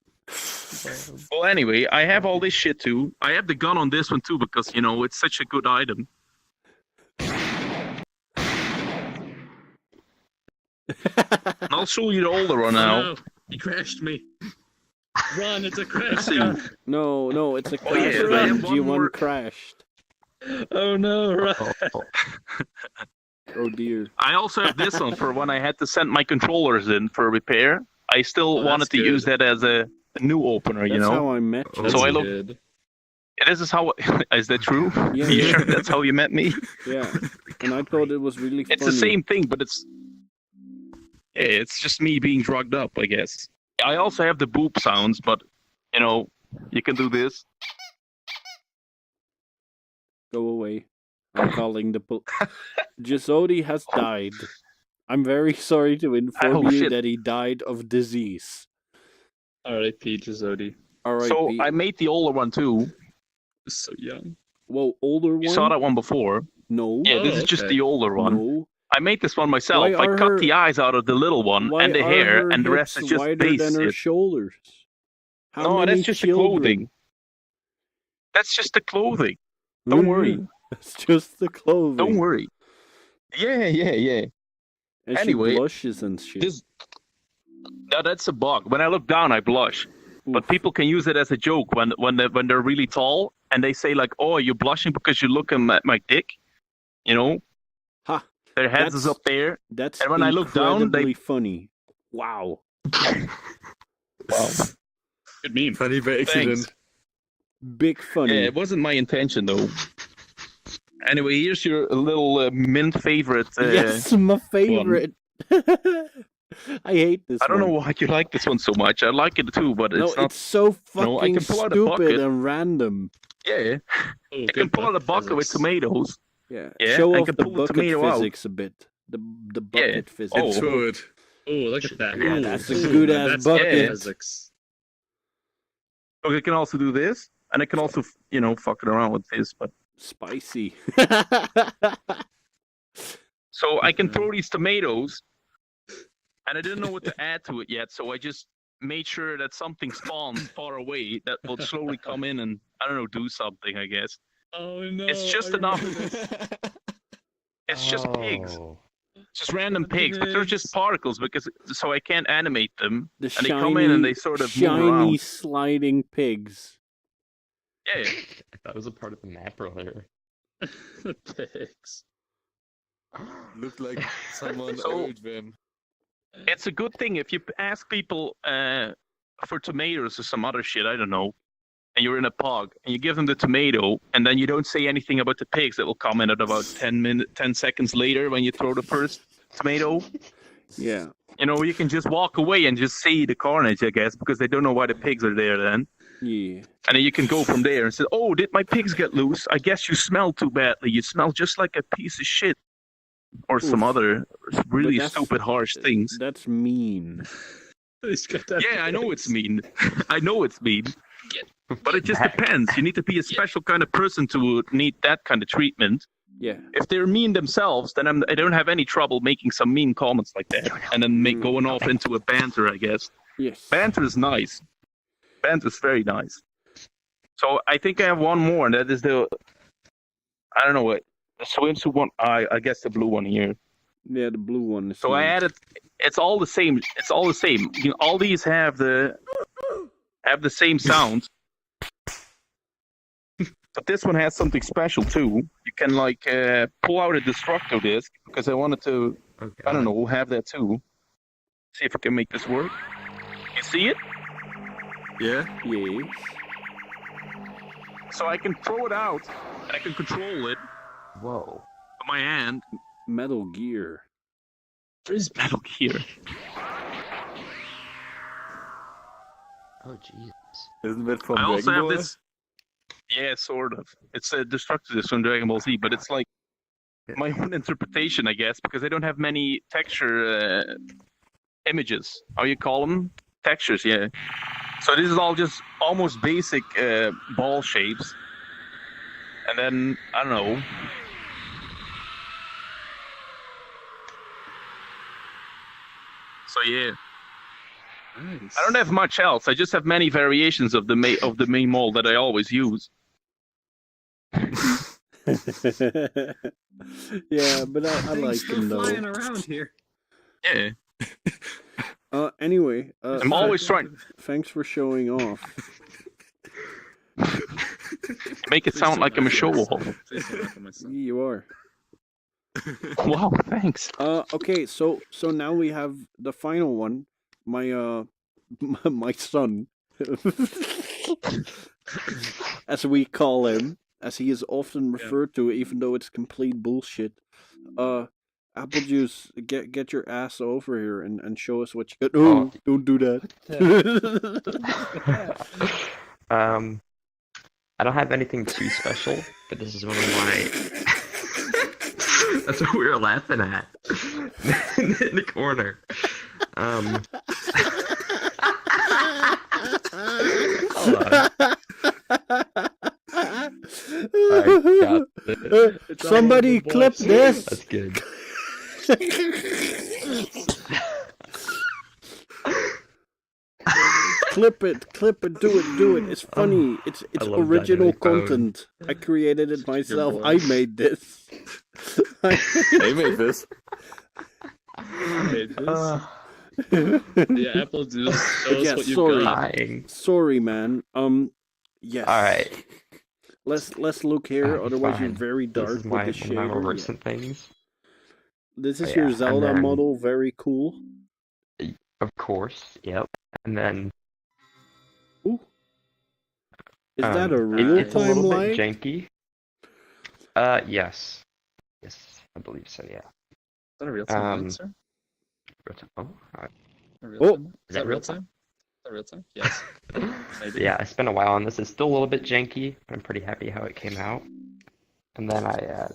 Well, anyway, I have all this shit too. I have the gun on this one too because, it's such a good item. And I'll show you the older one now. Oh, no. He crashed me. Run, it's a crash. Let's see. No, it's a Oh, yeah, crash. I have one G1 more. crashed. Oh no, run. Oh dear. I also have this one for when I had to send my controllers in for repair. I still Oh, wanted that's to good. use that as a new opener, That's how I met you. So I look- Good. This is how. Is that true? Yeah, You yeah. sure that's how you met me? Yeah, and I thought it was really funny. It's the same thing, but it's just me being drugged up, I guess. I also have the boop sounds, but you can do this. Go away. I'm calling the Gisodi has died. I'm very sorry to inform Oh, you shit. that he died of disease. R.I.P. Gisodi. So R.I.P. I made the older one too. So young. Whoa, older one? You saw that one before. No. Yeah, this Oh, is just okay. the older one. No. I made this one myself. Why I are cut her- the eyes out of the little one Why and the are hair, her and the rest hips is just wider base. than her shit. shoulders? How No, many that's just children? the clothing. That's just the clothing. Don't worry. It's just the clothing. Don't worry. Yeah. And Anyway, she blushes and shit. Now that's a bug. When I look down, I blush. But people can use it as a joke when they're really tall and they say like, "Oh, you're blushing because you're looking at my dick," you know. Ha! Their heads is up there. That's And when I look down, incredibly funny. Wow. Wow. Good meme. Funny by accident. Big funny. Yeah, it wasn't my intention though. Anyway, here's your little mint favorite. Yes, my favorite. I hate this I don't one. know why you like this one so much. I like it too, but it's not. It's so No, I fucking can pull out a stupid bucket. and random. Yeah, Oh, I can pull out a bucket with tomatoes. Yeah, Yeah, show I off can the pull the bucket tomato out. physics a bit. The bucket physics. Oh. Into it. Oh, look at that. Yeah, Ooh, that's a ooh, good ass that's bucket. physics. So I can also do this, and I can also, fuck it around with this. But Spicy. so I can throw these tomatoes, and I didn't know what to add to it yet, so I just made sure that something spawns far away that will slowly come in and do something. I guess Oh no! It's just I enough. remember this. it's just pigs, Oh. just random pigs, but they're just particles so I can't animate them. The And they come in and they sort of move shiny around. sliding pigs. Yeah. I thought it was a part of the map earlier. Pigs. Looked like someone So- old then. It's a good thing if you ask people for tomatoes or some other shit, I don't know, and you're in a pog, and you give them the tomato, and then you don't say anything about the pigs that will come in at about 10 seconds later when you throw the first tomato. Yeah. You can just walk away and just see the carnage, I guess, because they don't know why the pigs are there then. Yeah. And then you can go from there and say, "Oh, did my pigs get loose? I guess you smell too badly. You smell just like a piece of shit." Or some Oof. other really But that's- stupid, harsh things. That's mean. He's got that Yeah, I know face. it's mean. I know it's mean. But it just depends. You need to be a special kind of person to need that kind of treatment. Yeah. If they're mean themselves, then I don't have any trouble making some mean comments like that. And then going off into a banter, I guess. Yes. Banter is nice. Banter is very nice. So I think I have one more, and that is the swimsuit one. I guess the blue one here. Yeah, the blue one. Is So I nice. added. It's all the same. It's all the same. All these have the same sound. But this one has something special too. You can pull out a destructo disc because I wanted to. Okay. I don't know. Have that too. See if I can make this work. You see it? Yeah. Yes. So I can throw it out and I can control it Whoa. with my hand. Metal Gear. There's Metal Gear. Oh, jeez. Isn't that from I also Dragon have Ball? this. Yeah, sort of. It's a destructive disc from Dragon Ball Z, but it's like my own interpretation, I guess, because I don't have many texture images. How you call them? Textures, yeah. So this is all just almost basic ball shapes. And then, I don't know. So yeah, Nice. I don't have much else. I just have many variations of the main mold that I always use. Yeah, but I like Things still him though. flying around here. Yeah, Anyway, I'm always trying. thanks for showing off. Make it sound like I'm a show off. Please don't laugh at myself. You are. Wow, thanks. Okay, so now we have the final one. My my son, as we call him, as he is often referred to, even though it's complete bullshit. Apple Juice, get your ass over here and show us what you got. Oh, don't do that. I don't have anything too special, but this is one of my That's what we were laughing at in the corner. Hold on. I got it. Somebody clip this. That's good. Clip it, do it. It's funny. It's I love original dynamic phone. content. I created it myself. boy. I made this. I made this. Made this. Yeah, Apple, just show us Yeah, what you've sorry. got. Dying. Sorry, man. Yes. All right. Let's look here. Otherwise, you're Fine. very This dark is with my, the one of my more shader. Yeah. recent things. This is Oh, your yeah, and Zelda then- model. Very cool. Of course. Yep. And then Ooh. Is that a it- real it's a little time bit lag? janky. Yes. Yes, I believe so. Yeah. Is that a real time, Um, sir? Oh, all right. A real Oh. time? Is that that real real time? Is that real time? Yes. Maybe. Yeah, I spent a while on this. It's still a little bit janky, but I'm pretty happy how it came out. And then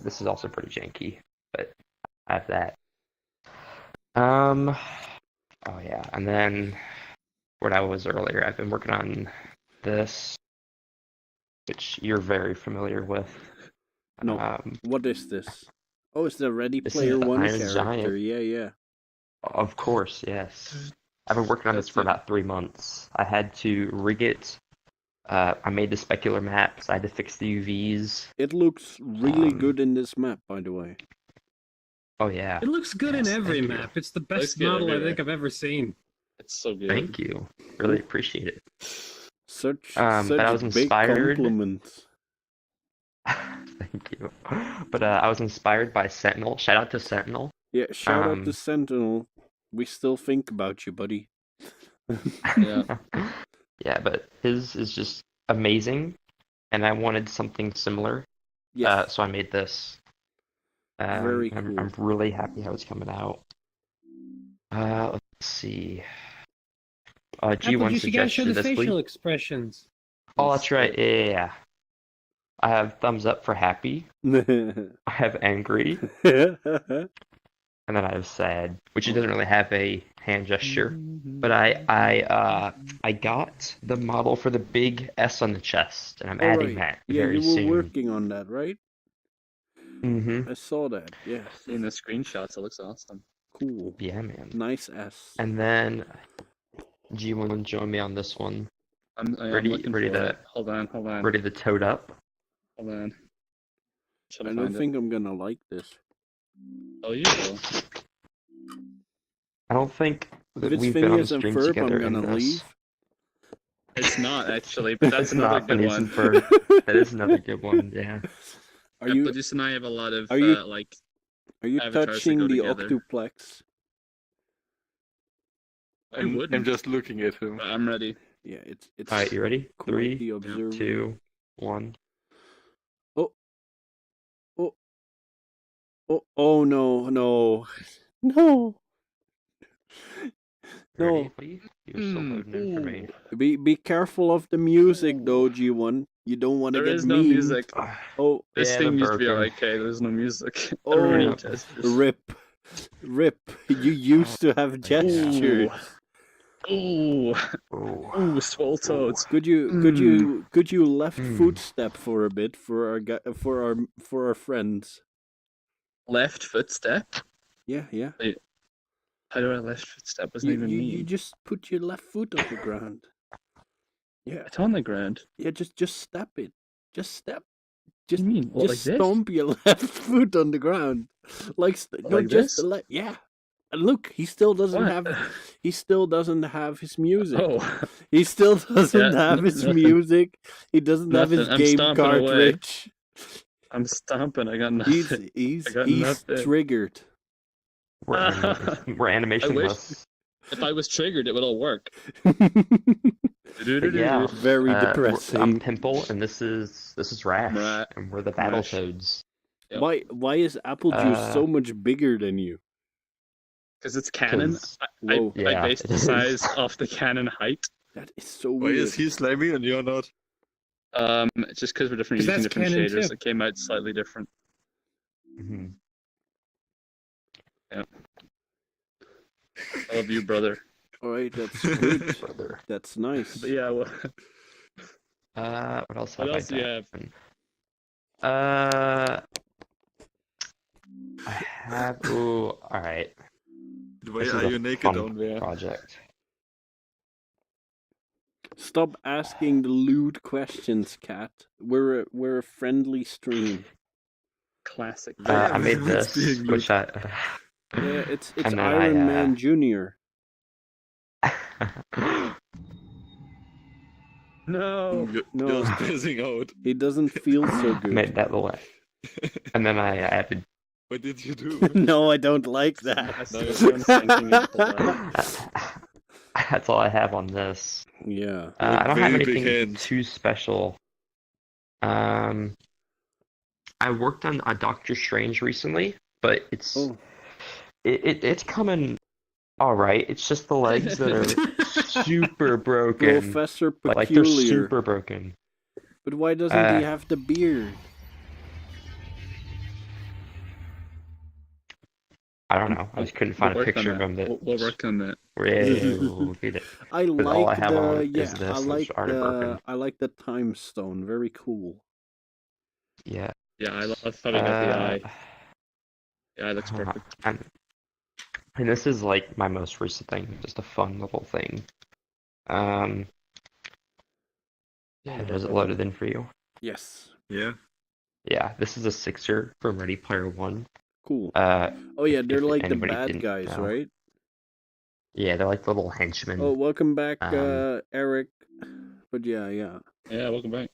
this is also pretty janky, but I have that. Oh yeah, and then what I was earlier, I've been working on this, which you're very familiar with. No. What is this? Oh, it's the Ready This is Player the One Iron character. Giant. Yeah. Of course, yes. I've been working on this for about 3 months. I had to rig it. I made the specular maps. I had to fix the UVs. It looks really Um, good in this map, by the way. Oh yeah. It looks good in Yes, every thank you. map. It's the Looks best good model I everywhere. think I've ever seen. It's so good. Thank you. Really appreciate it. Such but I was big inspired. compliments. Thank you. But I was inspired by Sentinel. Shout out to Sentinel. Yeah, shout out to Um, Sentinel. We still think about you, buddy. Yeah. Yeah, but his is just amazing, and I wanted something similar. Yes. So I made this. Very I'm cool. really happy how it's coming out. Let's see. Apple G1 juice, you gotta show suggested the this facial week. expressions. Oh, that's right. Yeah. I have thumbs up for happy. I have angry, and then I have sad, which it doesn't really have a hand gesture. But I got the model for the big S on the chest, and I'm adding that Yeah, very you were soon. working on that, right? Mm-hmm. I saw that. Yeah. In the screenshots, it looks awesome. Cool. Yeah, man. Nice S. And then G1 join me on this one. I'm Ready- looking ready for to- it. Hold on. Ready to toad up? Hold on. Should I I don't find think I'm gonna like this. it? Oh, you will. I don't think If that it's we've been on Phineas and stream Ferb, together I'm in gonna this. leave. It's not actually, but that's It's another not good Phineas one. and Ferb. That is another good one. Yeah. Are you Apple and I have a lot of are you- like. are you avatars that touching go the together. octuplex? I I'm wouldn't. just looking at him. But I'm ready. Yeah, it's All right, you ready? quite 3, the observer. 2, 1. Oh no, no. No. Ready, No. please? You're still loading in for me. Be careful of the music though, G1. You don't want to There get is no memed. music. Oh, This Yeah, thing they're used to be broken. okay. There's no music. Oh, Everybody yeah. does this. rip. You used to have gestures. Ooh, Oh. ooh, swole toads. Could you left Mm. footstep for a bit for our friends? Left footstep. Yeah. How do I left footstep? Doesn't You, even you, mean. you just put your left foot on the ground. Yeah, It's on the ground. yeah. Just step it. Just step. What do Just you mean? What, just like this? stomp your left foot on the ground, no, Like just this? yeah. And look, he still doesn't What? have his music. Oh, He still doesn't Yeah, have his nothing. music. He doesn't have his Nothing. I'm game stomping away. cartridge. I'm stomping. I got nothing. He's I got he's nothing. triggered. We're animation wish- less. If I was triggered, it would all work. But yeah, Very I'm depressing. Pimple, and this is Rash, Right. and we're the Rash. Battletoads. Yep. Why is Apple Juice so much bigger than you? Because it's canon. 'Cause- Whoa, Yeah, I based it the is. size off the canon height. that is so Why weird. is he slimy and you're not? Just because we're different 'Cause using that's different canon shaders, too. it came out slightly different. Mhm. Yeah. I love you, brother. All right, that's good. Brother. That's nice. But yeah, well, What else what have else do I you have? done? I have. Ooh, all right. Why This is are a you naked fun down there? project. Stop asking the lewd questions, Cat. We're a friendly stream. Classic. I made It's this, being which I. Yeah, it's and then Iron Man Jr. No. No. You're spazzing out. He doesn't feel so good. made that little. And then I added. What did you do? No, I don't like that. I see everyone's thinking of the That's all I have on this. Yeah. I don't have Very big anything hands. too special. I worked on a Doctor Strange recently, but it's Oh. it's coming all right. It's just the legs that are super broken. Professor Peculiar. Like they're super broken. But why doesn't he have the beard? I don't know. I just couldn't find a picture of him that. We'll work on that. We'll get it. I But all I like have the on yeah. is this, I and like it's already broken. I like the time stone. Very cool. Yeah. Yeah, I love how we got the eye. The eye looks perfect. And this is like my most recent thing, just a fun little thing. Does it loaded in for you? Yes. Yeah. Yeah, this is a sixer from Ready Player One. Cool. Oh yeah, they're if like the anybody bad didn't guys, know. right? Yeah, they're like little henchmen. Oh, welcome back, Um, Eric. But yeah. Yeah, welcome back.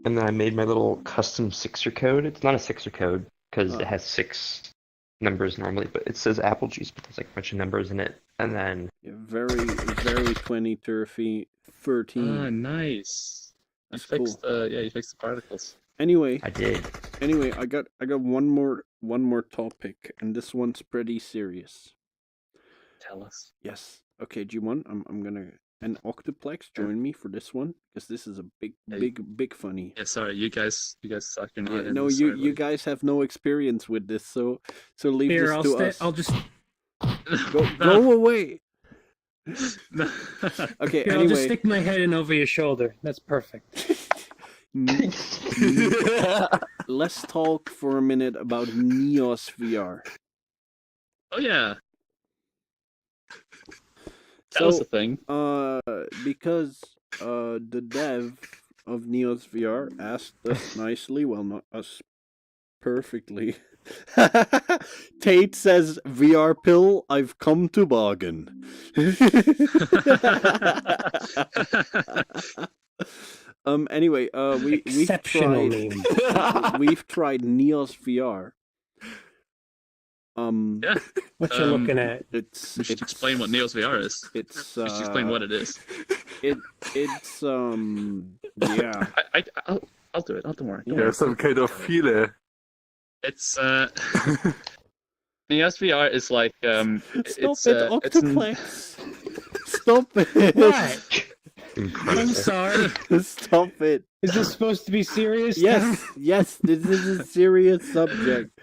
And then I made my little custom sixer code. It's not a sixer code because Oh. it has 6 numbers normally, but it says apple juice, but there's like a bunch of numbers in it. And then Yeah, very 2013. Ah, nice. You That's fixed cool. you fixed the particles. Anyway, I did. I got one more topic, and this one's pretty serious. Tell us. Yes. Okay, G1, I'm gonna and Octoplex join me for this one because this is a big funny. Yeah, sorry, you guys suck. You're not in No, this, you sorry, you guys have no experience with this, so leave Here, this to us. I'll just Go away. No. Okay. here, I'll Anyway, just stick my head in over your shoulder. That's perfect. let's talk for a minute about Neos VR. Oh yeah. That was a thing. Because the dev of Neos VR asked us nicely, well, not us perfectly. Tate says, VR pill, I've come to bargain. Anyway, Exceptional meme. we've tried Neos VR. Yeah. What you looking at? We should explain what Neos VR is. It's We should explain what it is. It's yeah. I'll do it. Don't worry. Yeah, some kind of feeler. It's Neos VR is like Stop it's it, Octoplex. Stop it. What? I'm Incredible. sorry. Stop it. Is this supposed to be serious? Yes, yes, this is a serious subject.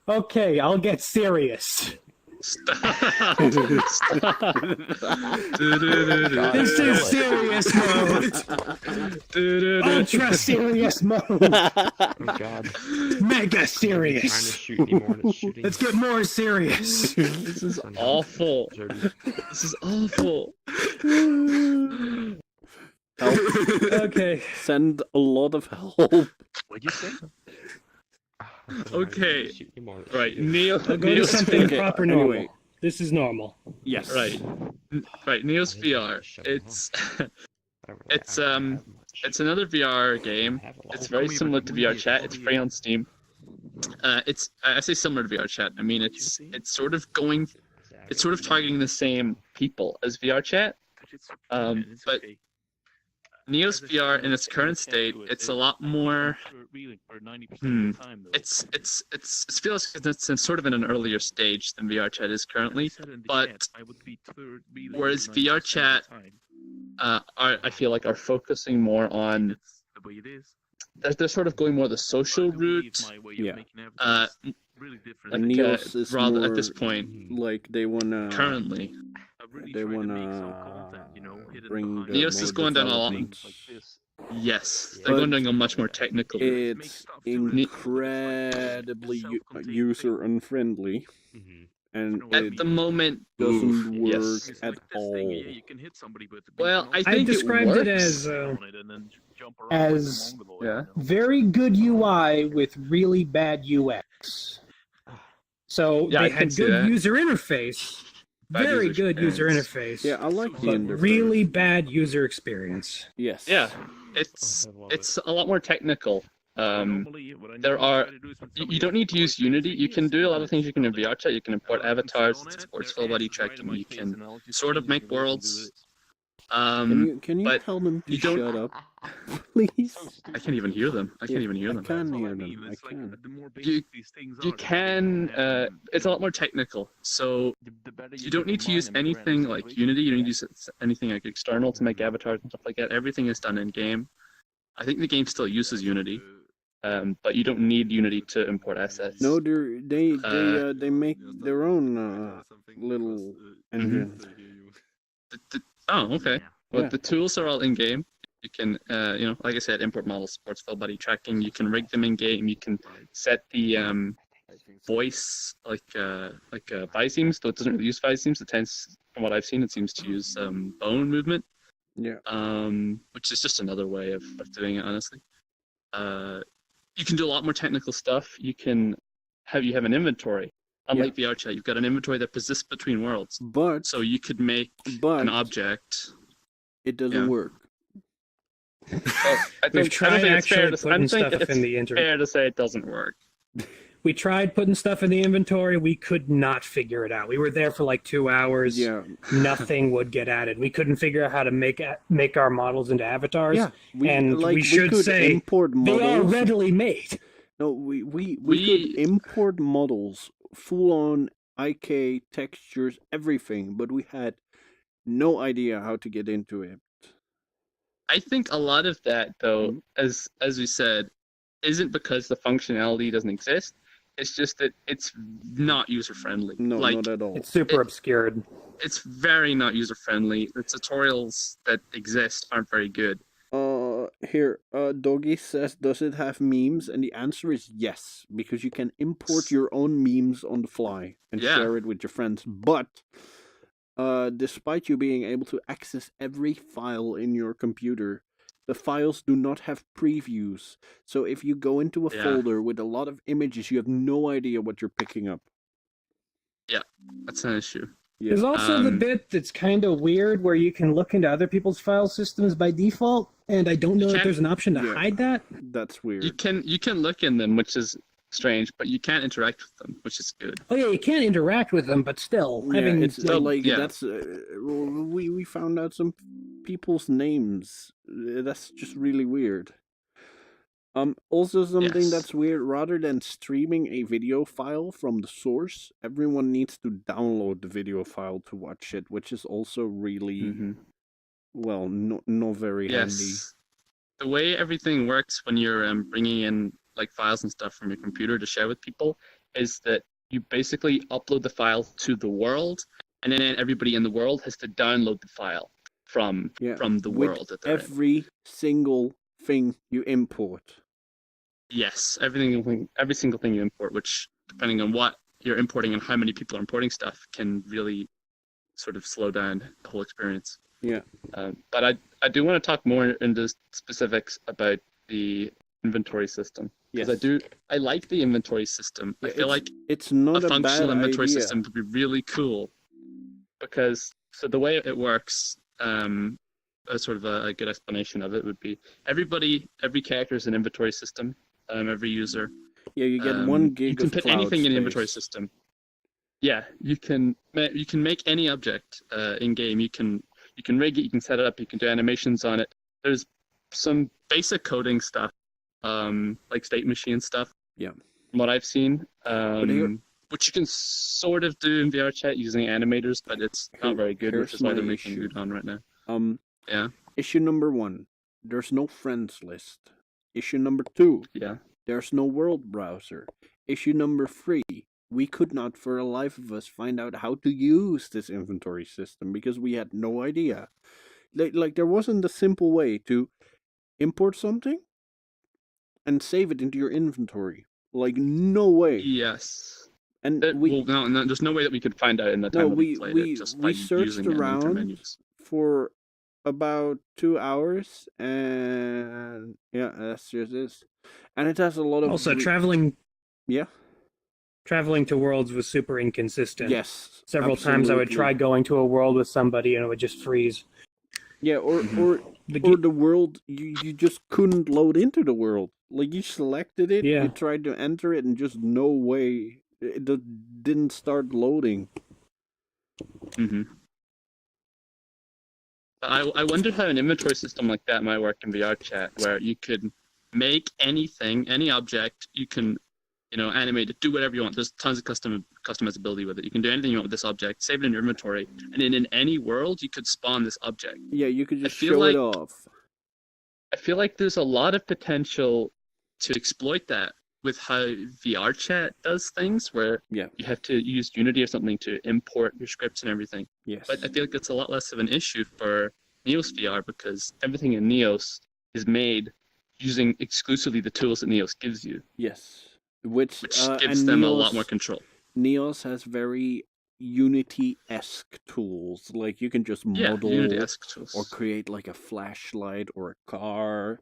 Okay, I'll get serious. Stop. This is serious mode. Ultra serious mode. Oh god. Mega Trying to serious. shoot anymore and it's shooting. Let's get more serious. This is awful. This is awful. Help. Okay. Send a lot of help. What'd you say? Okay. Shoot anymore. Right, Neos. I'll go to something Okay, proper anyway. normal. This is normal. Yes. Right. Right, Neos VR. It's another VR game. It's very similar to VR Chat. It's free on Steam. I say similar to VR Chat. I mean it's sort of targeting the same people as VR Chat. But Neos VR in its current state, it's a lot more. It feels it's sort of in an earlier stage than VR Chat is currently. But whereas VR Chat, I feel like are focusing more on. They're sort of going more the social route. Yeah. really different. Like, Niels is rather more at this point, like they wanna currently. they wanna bring the Niels more is going down a lot. development. Yes, Yeah. they're going But down a much more technical route. it's incredibly user unfriendly, Mhm. and At it the moment, doesn't work yes. at all. Well, I I've think it described it works. as Yeah. very good UI with really bad UX. So Yeah, they I can had see good that. user interface, Bad very user good user experience. interface, Yeah, I like the but interface. really bad user experience. Yes. Yeah, it's a lot more technical. There are you don't need to use Unity. You can do a lot of things. You can do VRChat. You can import avatars. It supports full body tracking. You can sort of make worlds. Can you but tell them to you don't. shut up, please? I can't even hear them. I can't even hear I them. can hear them. I can. You can. It's a lot more technical. So you don't need to use anything like Unity. You don't need to use anything like external to make avatars and stuff like that. Everything is done in game. I think the game still uses Unity, but you don't need Unity to import assets. No, they make their own little engine. Oh, okay. Well, Yeah. the tools are all in game. You can, like I said, import models, supports full body tracking. You can rig them in game. You can set the voice like biseams, though it doesn't really use biseams. It tends, from what I've seen, it seems to use bone movement. Yeah. Which is just another way of doing it, honestly. You can do a lot more technical stuff. You have an inventory. Unlike VRChat, you've got an inventory that persists between worlds. But So you could make an object. It doesn't work. We've tried actually putting stuff in the inventory. Fair to say it doesn't work. We tried putting stuff in the inventory. We could not figure it out. We were there for like 2 hours. Yeah. Nothing would get added. We couldn't figure out how to make our models into avatars. Yeah. We should could say import models. they are readily made. No, we could import models, full on IK textures, everything, but we had no idea how to get into it. I think a lot of that, though, as we said, isn't because the functionality doesn't exist. It's just that it's not user friendly. No, not at all. It's super obscured. It's very not user friendly. The tutorials that exist aren't very good. Here, Doggy says, does it have memes? And the answer is yes, because you can import your own memes on the fly and share it with your friends. But despite you being able to access every file in your computer, the files do not have previews. So if you go into a folder with a lot of images, you have no idea what you're picking up. Yeah, that's an issue. Yeah. There's also the bit that's kind of weird where you can look into other people's file systems by default, and I don't know that there's an option to hide that. That's weird. You can look in them, which is strange, but you can't interact with them, which is good. Oh yeah, you can't interact with them, but still, it's that's we found out some people's names. That's just really weird. Also something that's weird, rather than streaming a video file from the source, everyone needs to download the video file to watch it, which is also really well, not very handy. The way everything works when you're bringing in like files and stuff from your computer to share with people is that you basically upload the file to the world, and then everybody in the world has to download the file from the world that they're every single thing you import. Yes, every single thing you import, which depending on what you're importing and how many people are importing stuff, can really sort of slow down the whole experience. Yeah. But I do want to talk more into specifics about the inventory system. Because I like the inventory system. I feel like it's not a functional inventory idea. system would be really cool. Because so the way it works, sort of a good explanation of it would be every character is an inventory system. Every user. Yeah, you get 1 gig You can of put cloud anything in the space. inventory system. Yeah, you can make any object in game. You can rig it. You can set it up. You can do animations on it. There's some basic coding stuff, like state machine stuff. Yeah. From what I've seen, which you can sort of do in VRChat using animators, but it's not very good, which is why they're making Udon right now. Yeah. Issue number 1, there's no friends list. Issue number 2, yeah, there's no world browser. issue number 3. We could not for the life of us find out how to use this inventory system because we had no idea. Like there wasn't a simple way to import something and save it into your inventory. Like, no way. Yes. And well, no, there's no way that we could find out in the time that we played it just by we searched using around menus. for about 2 hours, and yeah, that's just this. And it has a lot of Also, traveling yeah. Traveling to worlds was super inconsistent. Yes. Several times I would try going to a world with somebody and it would just freeze. Yeah, or the world, you just couldn't load into the world. Like, you selected it, you tried to enter it, and just no way, it didn't start loading. Mm-hmm. I wonder how an inventory system like that might work in VR chat, where you could make anything, any object, you can, animate it, do whatever you want. There's tons of customizability with it. You can do anything you want with this object, save it in your inventory, and then in any world, you could spawn this object. Yeah, you could just show it off. I feel like there's a lot of potential to exploit that with how VR chat does things, where you have to use Unity or something to import your scripts and everything. Yes. But I feel like it's a lot less of an issue for Neos VR because everything in Neos is made using exclusively the tools that Neos gives you. Yes. Which gives them a lot more control. Neos has very Unity-esque tools. Like, you can just model Unity-esque tools. or create like a flashlight or a car.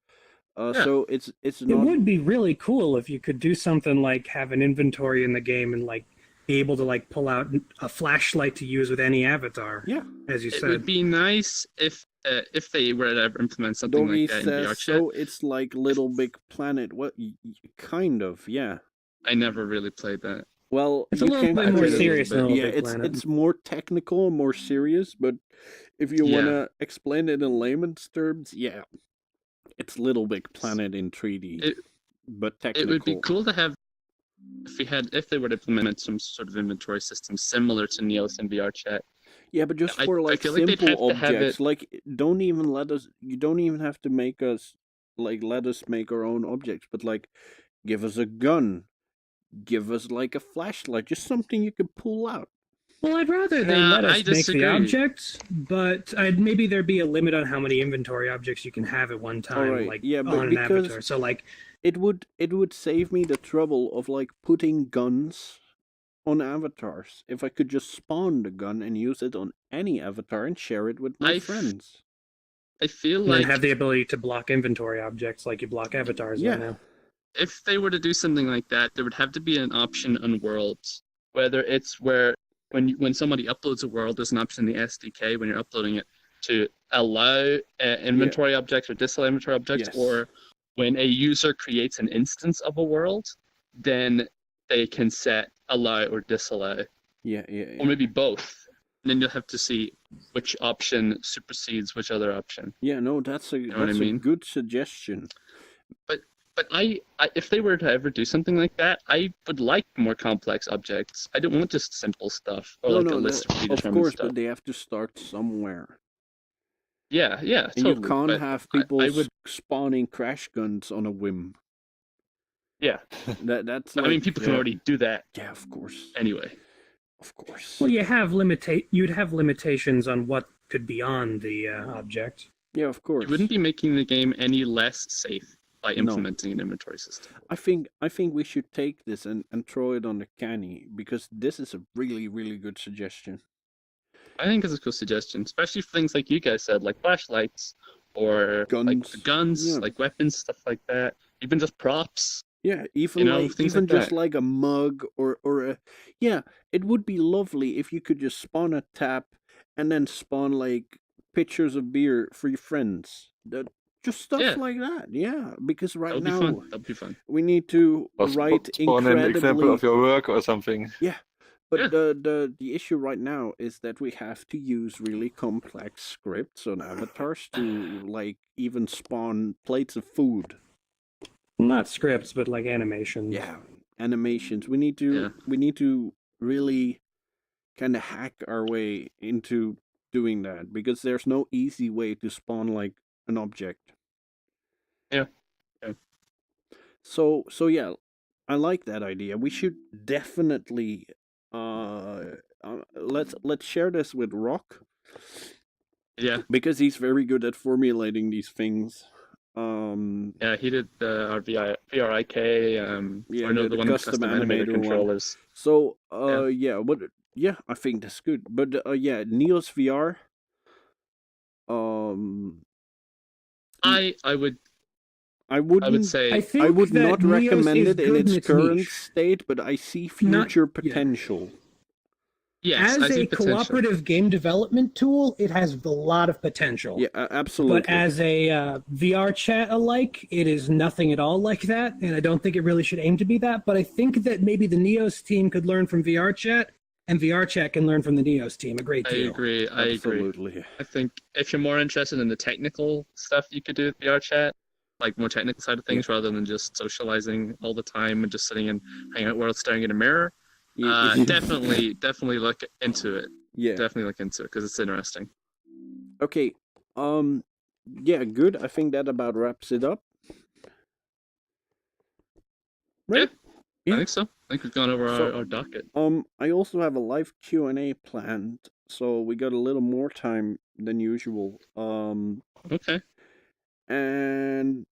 So it's not... It would be really cool if you could do something like have an inventory in the game and like be able to like pull out a flashlight to use with any avatar. Yeah, as you said. It would be nice if they were to ever implement something Doggy like that in VR chat. So it's like Little Big Planet. What kind of? Yeah. I never really played that. Well, it's a little bit more serious than Little Big Planet. It's more technical, more serious. But if you want to explain it in layman's terms, it's Little Big Planet in 3D, but technical. It would be cool to have if they were to implement some sort of inventory system similar to Neos and VR chat. Yeah, but just for like simple objects, like you don't even have to make us let us make our own objects, but like give us a gun, give us like a flashlight, just something you could pull out. Well, I'd rather they let us make the objects, but maybe there'd be a limit on how many inventory objects you can have at one time, on an avatar. So, like, it would save me the trouble of like putting guns on avatars. If I could just spawn the gun and use it on any avatar and share it with my friends. I feel and like have the ability to block inventory objects like you block avatars right now. If they were to do something like that, there would have to be an option on worlds, whether it's where when somebody uploads a world, there's an option in the SDK when you're uploading it to allow inventory objects or disallow inventory objects, or when a user creates an instance of a world, then they can set allow or disallow. Or maybe both. And then you'll have to see which option supersedes which other option. Yeah, no, that's a good suggestion. But I, if they were to ever do something like that, I would like more complex objects. I don't want just simple stuff or a list of predetermined of course, stuff. But they have to start somewhere. Yeah, and totally. You can't have people spawning crash guns on a whim. Yeah, that's. I mean, people can already do that. Yeah, of course. Anyway, of course. Well, you'd have limitations on what could be on the object. Yeah, of course. You wouldn't be making the game any less safe by implementing an inventory system. I think we should take this and throw it on the canny, because this is a really, really good suggestion. I think it's a cool suggestion, especially for things like you guys said, like flashlights or guns, like weapons, stuff like that. Even just props. Yeah, even just like a mug or a it would be lovely if you could just spawn a tap and then spawn like pitchers of beer for your friends. Just stuff like that, because now that'd be fun. We need to write spawn an example of your work or something. Yeah, but the issue right now is that we have to use really complex scripts on avatars to like even spawn plates of food. Not scripts, but like animations. Yeah, animations. We need to really kind of hack our way into doing that, because there's no easy way to spawn like an object. Yeah. So yeah, I like that idea. We should definitely let's share this with Rock. Yeah. Because he's very good at formulating these things. Yeah, he did our VRIK. Yeah, or no, the one with custom custom animator animator one. controllers. So, yeah, I think that's good. But yeah, Neos VR. I would say I think I would that not Neos recommend is it in good its current niche. state, but I see Not- future yeah. potential. yes, As I see a potential. cooperative game development tool, it has a lot of potential. Yeah, absolutely. But as a VR chat alike, it is nothing at all like that, and I don't think it really should aim to be that. But I think that maybe the Neos team could learn from VR chat, and VR chat can learn from the Neos team a great I deal. agree. Absolutely. I think if you're more interested in the technical stuff you could do with VR chat, like more technical side of things, rather than just socializing all the time and just sitting and hanging out while staring at a mirror, definitely look into it. Yeah. Definitely look into it because it's interesting. Okay. Yeah, good. I think that about wraps it up. Right? I think so. I think we've gone over our docket. I also have a live Q&A planned, so we got a little more time than usual. Okay. And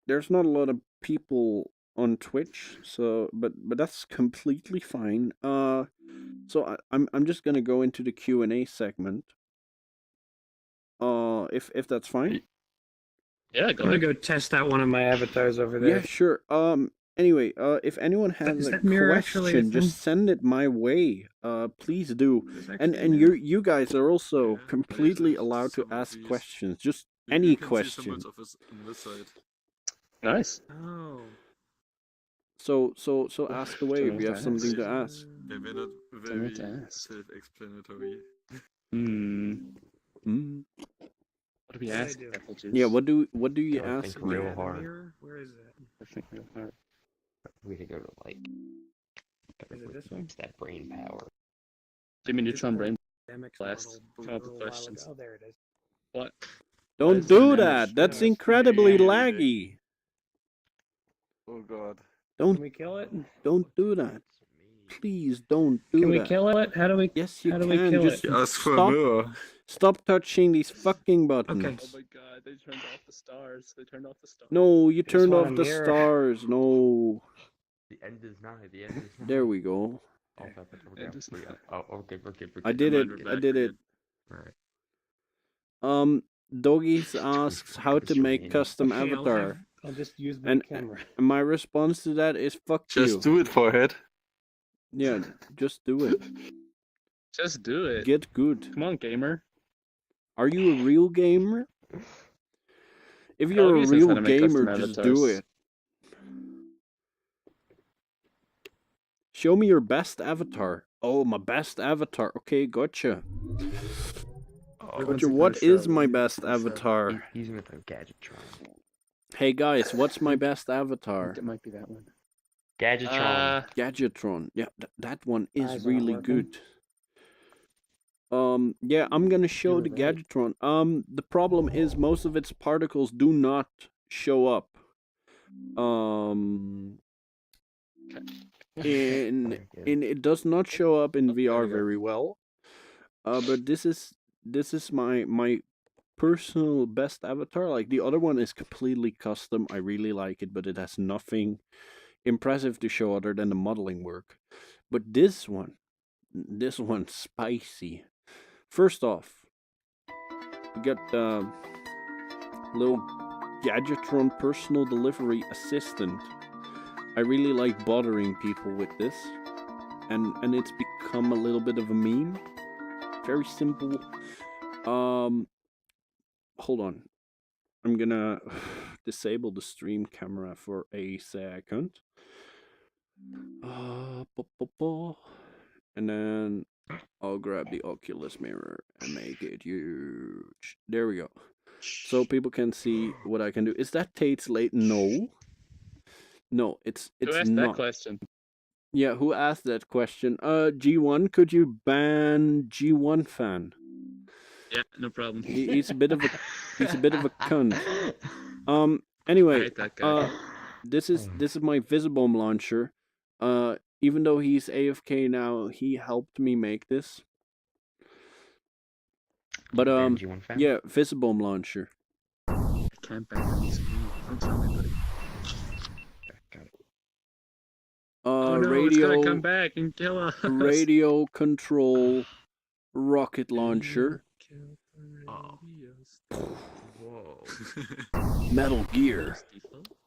there's not a lot of people on Twitch, so but that's completely fine. So I'm just gonna go into the Q&A segment. If that's fine. Yeah, I'm gonna go test out one of my avatars over there. Yeah, sure. Anyway, if anyone has a question, just send it my way. Please do. And you guys are also completely allowed to ask questions. Just any question. Nice. Oh. So ask away if you have something to ask. They were not very self-explanatory. What do we ask? Apple juice. Yeah, what do you ask? Think real hard. Where is it? I think real hard. We could go to like. Is it this one? That brain power. Jimmy Neutron Brain Dynamics Blast. model Come up a with little while questions. ago. Oh, there it is. What? Don't do that. That's incredibly laggy. Oh god. Don't Can we kill it? Don't do that. Please don't do that. Can we kill it? How do we? Yes, you how do can. we kill Just it? Ask for a mirror. Stop touching these fucking buttons. Okay. Oh my god, they turned off the stars. They turned off the stars. No, you Just turned want off a the mirror. stars. No. The end is nigh. The end is nigh. There we go. Oh, okay, we're I did it. I did it. Alright. Doggies asks how to make custom Okay, avatar. I'll just use my And camera. my response to that is fuck Just you. do it, forehead. Yeah, just do it. Just do it. Get good. Come on, gamer. Are you a real gamer? If you're a Doggies knows how real to make gamer, custom just do avatars. it. Show me your best avatar. Oh, my best avatar. Okay, gotcha. Gotcha. What is my best avatar? He's with a Gadgetron. Hey guys, what's my best avatar? It might be that one. Gadgetron. Gadgetron. Yeah, that one is Eyes aren't really working. good. Yeah, I'm gonna show were the right. Gadgetron. The problem is most of its particles do not show up. In it does not show up in VR very well. But this is my personal best avatar. Like the other one is completely custom. I really like it, but it has nothing impressive to show other than the modeling work. But this one's spicy. First off, we got little Gadgetron personal delivery assistant. I really like bothering people with this, and it's become a little bit of a meme. Very simple. Hold on. I'm gonna disable the stream camera for a second. And then I'll grab the Oculus mirror and make it huge. There we go. So people can see what I can do. Is that Tate's late? No. No, it's Who asked not. that question? Yeah, who asked that question? G1, could you ban G1 fan? Yeah, no problem. He's a bit of a cunt. Anyway, I hate that guy. this is my Visibomb launcher. Even though he's AFK now, he helped me make this. But yeah, Visibomb launcher. I can't back on the screen. Don't tell me, buddy. Got it. Oh no, it's radio gonna come back and kill us. radio control rocket launcher. Oh. Whoa. Metal Gear.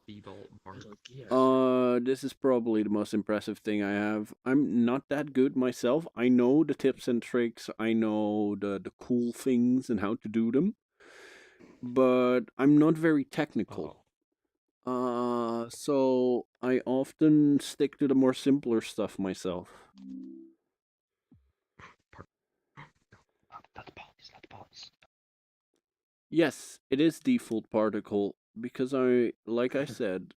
Metal Gear. This is probably the most impressive thing I have. I'm not that good myself. I know the tips and tricks. I know the cool things and how to do them. But I'm not very technical. So I often stick to the more simpler stuff myself. Not the polys, not the polys. Yes, it is default particle because like I said,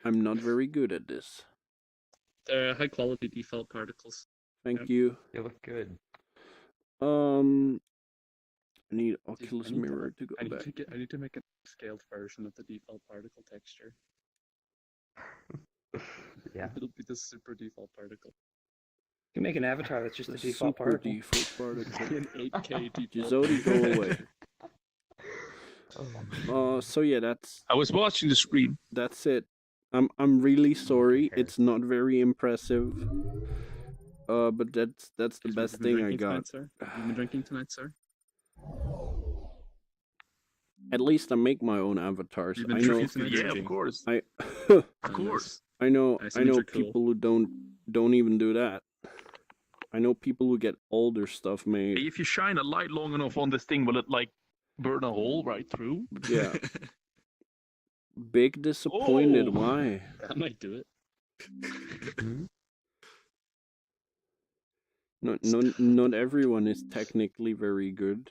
I'm not very good at this. They're high quality default particles. Thank you. They look good. I need Oculus Mirror to go I back. need to make a scaled version of the default particle texture. Yeah. It'll be the super default particle. You can make an avatar that's just The a default super particle. default particle. An 8K default. Jizodi, go away. So yeah, I was watching the screen. that's it. I'm really sorry. It's not very impressive. But that's the best thing I got. Tonight, You've been drinking tonight, sir? At least I make my own avatars. You've been I know. drinking tonight, Yeah, sir? of course. Of course. I know. Nice, I know you're cool. people who don't even do that. I know people who get older stuff made. If you shine a light long enough on this thing, will it like burn a hole right through? Yeah. Big disappointed. Oh. Why? I might do it. Not everyone is technically very good.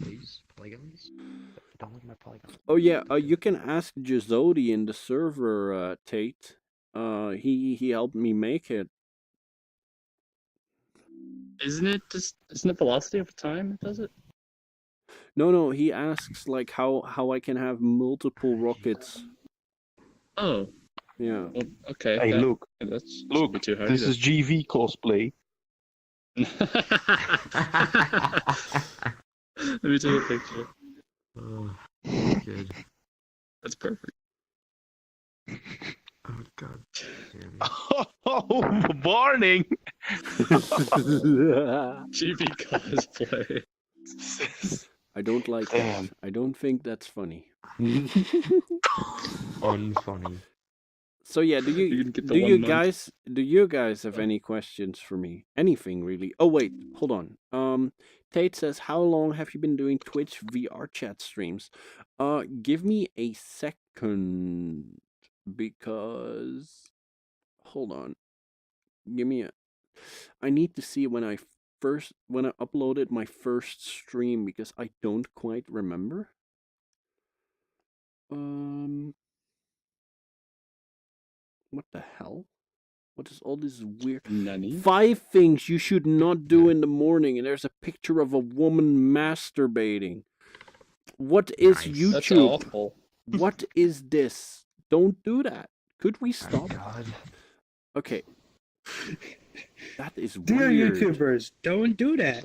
These polygons? Don't look at my polygons. Oh yeah, you can ask Jizodi in the server, Tate. He helped me make it. Isn't it velocity over time that does it? No, he asks like how I can have multiple rockets. Oh. Yeah. Well, okay. Hey, look. That's Look, too hard this is GV cosplay. Let me take a picture. Good. That's perfect. Oh god. Oh, warning! GB cosplay. I don't like that. I don't think that's funny. Unfunny. So yeah, do You you can get the 1 month. do you guys have any questions for me? Anything really? Oh wait, hold on. Tate says, how long have you been doing Twitch VR chat streams? Give me a second because hold on. I need to see when I uploaded my first stream because I don't quite remember. What the hell? What is all this weird? Nani? 5 things you should not do in the morning, and there's a picture of a woman masturbating. What is Nice. YouTube? That's awful. What is this? Don't do that. Could we stop? God. Okay. That is Dear weird. YouTubers, don't do that.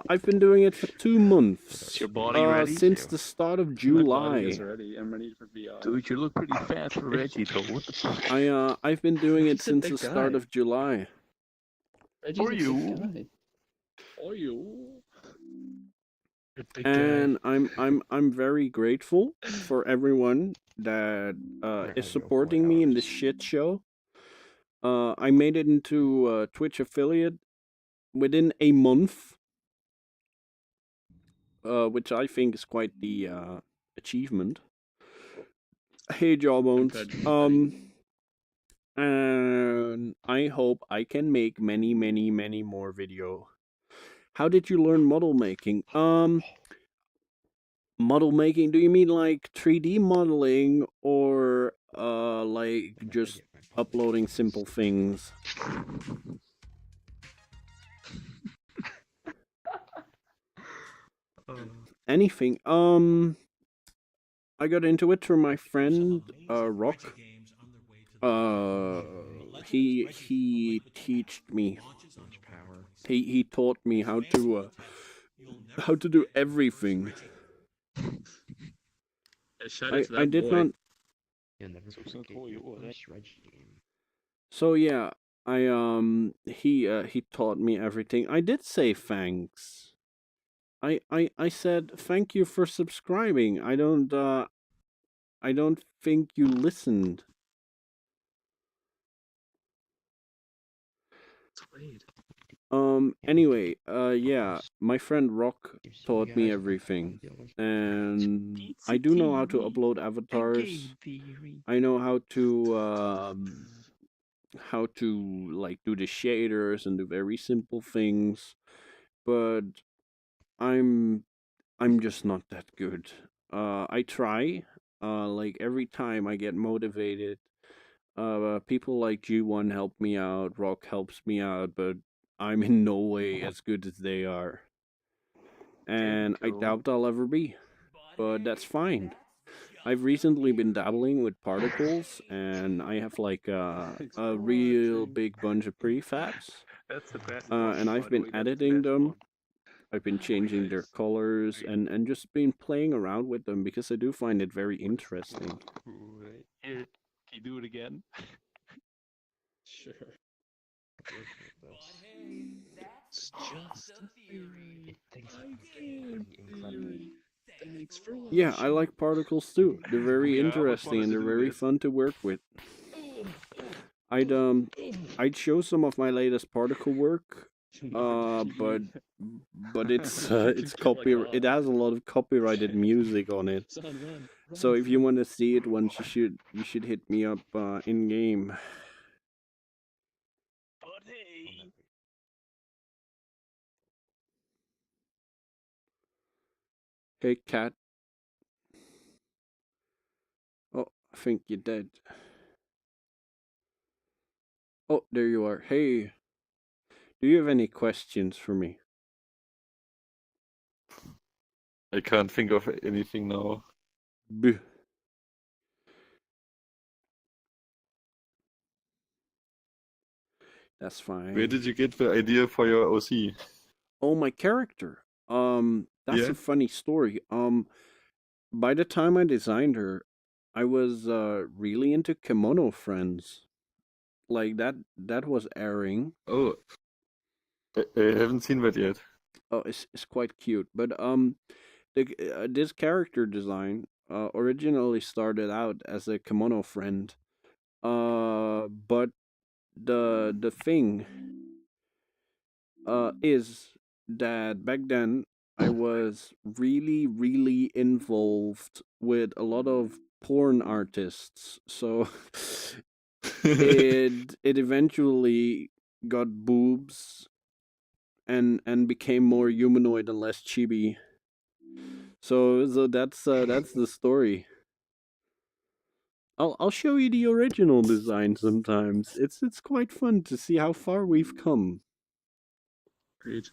I've been doing it for 2 months. Is your body ready? Since the start of My body July. is ready. I'm ready for VR. Dude, you look pretty fat for Reggie, though. What the fuck? I've been doing it He's a since big the start guy. of July. Reggie's For a big you. guy. For you. You're a big And guy. I'm very grateful for everyone that is supporting me in this shit show. I made it into a Twitch affiliate within a month, which I think is quite the achievement. Hey, Jawbones. And I hope I can make many more video. How did you learn model making? Model making, do you mean like 3D modeling or like just uploading simple things? anything. I got into it through my friend Rock. He taught me. He taught me how to do everything. Shout out to that I did boy. not. You'll never forget your first Reg game. So yeah, he taught me everything. I did say thanks. I said thank you for subscribing. I don't think you listened. Wait. Anyway, yeah, my friend Rock taught me everything. And I do know how to upload avatars. I know how to like do the shaders and do very simple things, but I'm just not that good. I try. Like every time I get motivated, people like G1 help me out, Rock helps me out, but I'm in no way as good as they are. And I doubt I'll ever be. But that's fine. I've recently been dabbling with particles, and I have like a real big bunch of prefabs. That's the best. And I've been editing them. I've been changing their colors and just been playing around with them because I do find it very interesting. Here, can you do it again? Sure. It's just a theory. Thanks Thanks for watching. Yeah, I like particles too. They're very interesting and they're very fun to work with. I'd show some of my latest particle work, but it's it has a lot of copyrighted music on it. So if you want to see it once, you should hit me up in game. Hey cat. Oh, I think you're dead. Oh, there you are. Hey, do you have any questions for me? I can't think of anything now. Buh. That's fine. Where did you get the idea for your OC? Oh, my character. That's Yeah? a funny story. By the time I designed her, I was really into Kimono Friends. Like that was airing. Oh, I haven't seen that yet. Oh, it's quite cute. But this character design originally started out as a Kimono Friend. But the thing is that back then I was really involved with a lot of porn artists, so it eventually got boobs and became more humanoid and less chibi. So that's the story. I'll show you the original design sometimes. It's quite fun to see how far we've come. Great.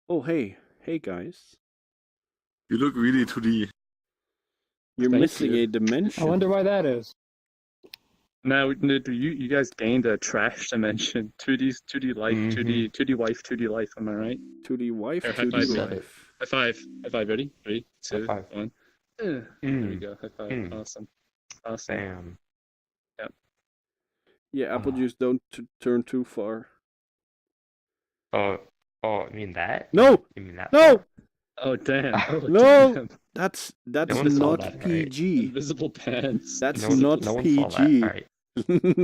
Oh hey guys. You look really 2D. You're Thank missing you. a dimension. I wonder why that is. Now, you guys gained a trash dimension. 2D life, 2D wife, 2D life. Am I right? 2D wife, Here, high 2D five me. life. High five. High five. Ready? 3, 2, High five. 1. There we go. High five. Awesome. Bam. Yeah, apple juice don't turn too far. Oh, you mean that? No! You mean that? No! Oh damn! Oh, No! damn. That's No one saw not that, right? PG. Invisible pants. That's No one, not no one PG. saw that. All right.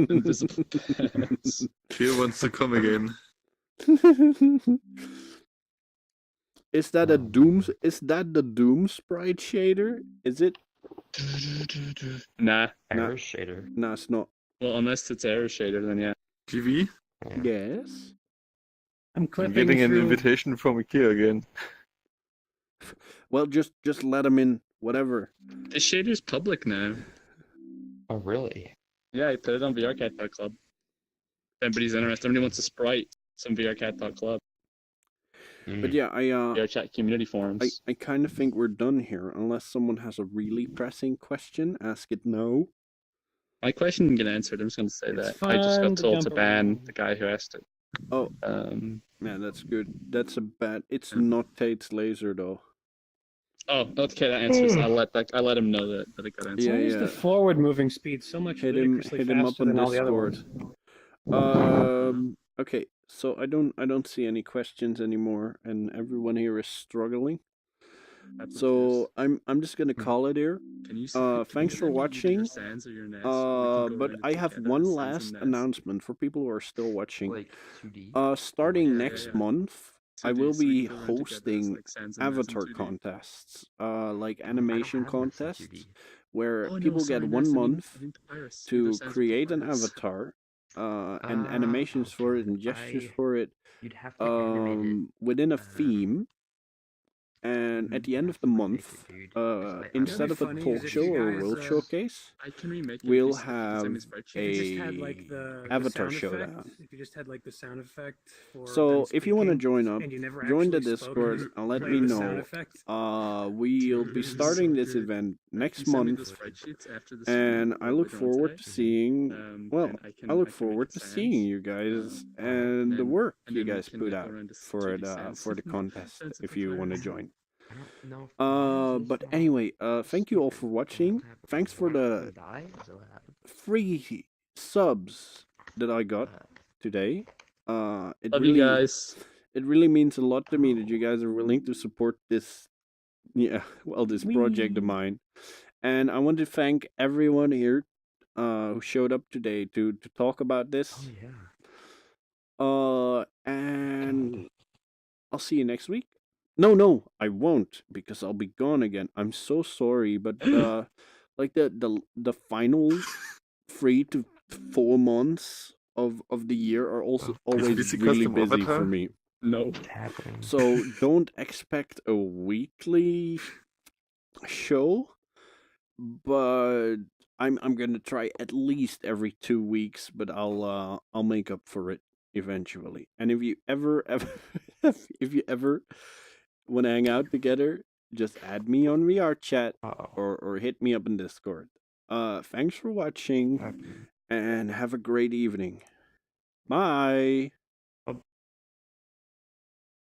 Invisible pants. Fear wants to come again. Is that the Doom sprite shader? Is it? Nah. Error shader. Nah, it's not. Well, unless it's error shader, then yeah. GV? Yeah. Yes. I'm I'm clipping getting an through. invitation from IKEA again. Well, just let him in. Whatever. This shader's public now. Oh, really? Yeah, I put it on VRCat Club. If anybody's interested, somebody wants a sprite, some VRCat Club. But yeah, Our chat community forums. I kind of think we're done here, unless someone has a really pressing question. Ask it now. My question didn't get answered. I'm just going to say It's that I just fun got to told to jump ban around. the guy who asked it. Oh, Um. man, that's good. That's a bad. It's Yeah. not Tate's laser though. Oh, okay, that answers. I let him know that it got answered. Yeah, Why is the forward moving speed so much Hit him ludicrously up faster on than all the other Discord. ones? Okay, so I don't see any questions anymore, and everyone here is struggling. So I'm just gonna call it here. Thanks for watching. But I have one last announcement for people who are still watching. Like 2D. Starting next month, I will be hosting avatar contests, like animation contests, where people get 1 month to create an avatar, and animations for it and gestures for it, You'd have to animate it. within a theme. And at the end of the month, instead of a talk show or a world showcase, we'll have a avatar showdown. If you just had like the sound effect for So if you want to join up, and you never join the actually spoke and Discord just and let played me the sound know. effect. We'll be starting this event next month, and I look forward to seeing. Well, I look forward to seeing you guys and the work you guys put out for the contest if you want to join. I don't know if But anyway, thank you all for watching. Thanks for the 3 subs that I got today. It Love really, you guys. It really means a lot to me that you guys are willing to support this, this project of mine. And I want to thank everyone here who showed up today to talk about this. Oh, yeah. And I'll see you next week. No, I won't, because I'll be gone again. I'm so sorry, but like the final 3 to 4 months of the year are also always this a really custom busy avatar? for me. No. What's happening? So don't expect a weekly show, but I'm gonna try at least every 2 weeks, but I'll make up for it eventually. And if you ever if you ever want to hang out together, just add me on VR chat or hit me up in Discord. Thanks for watching and have a great evening. Bye.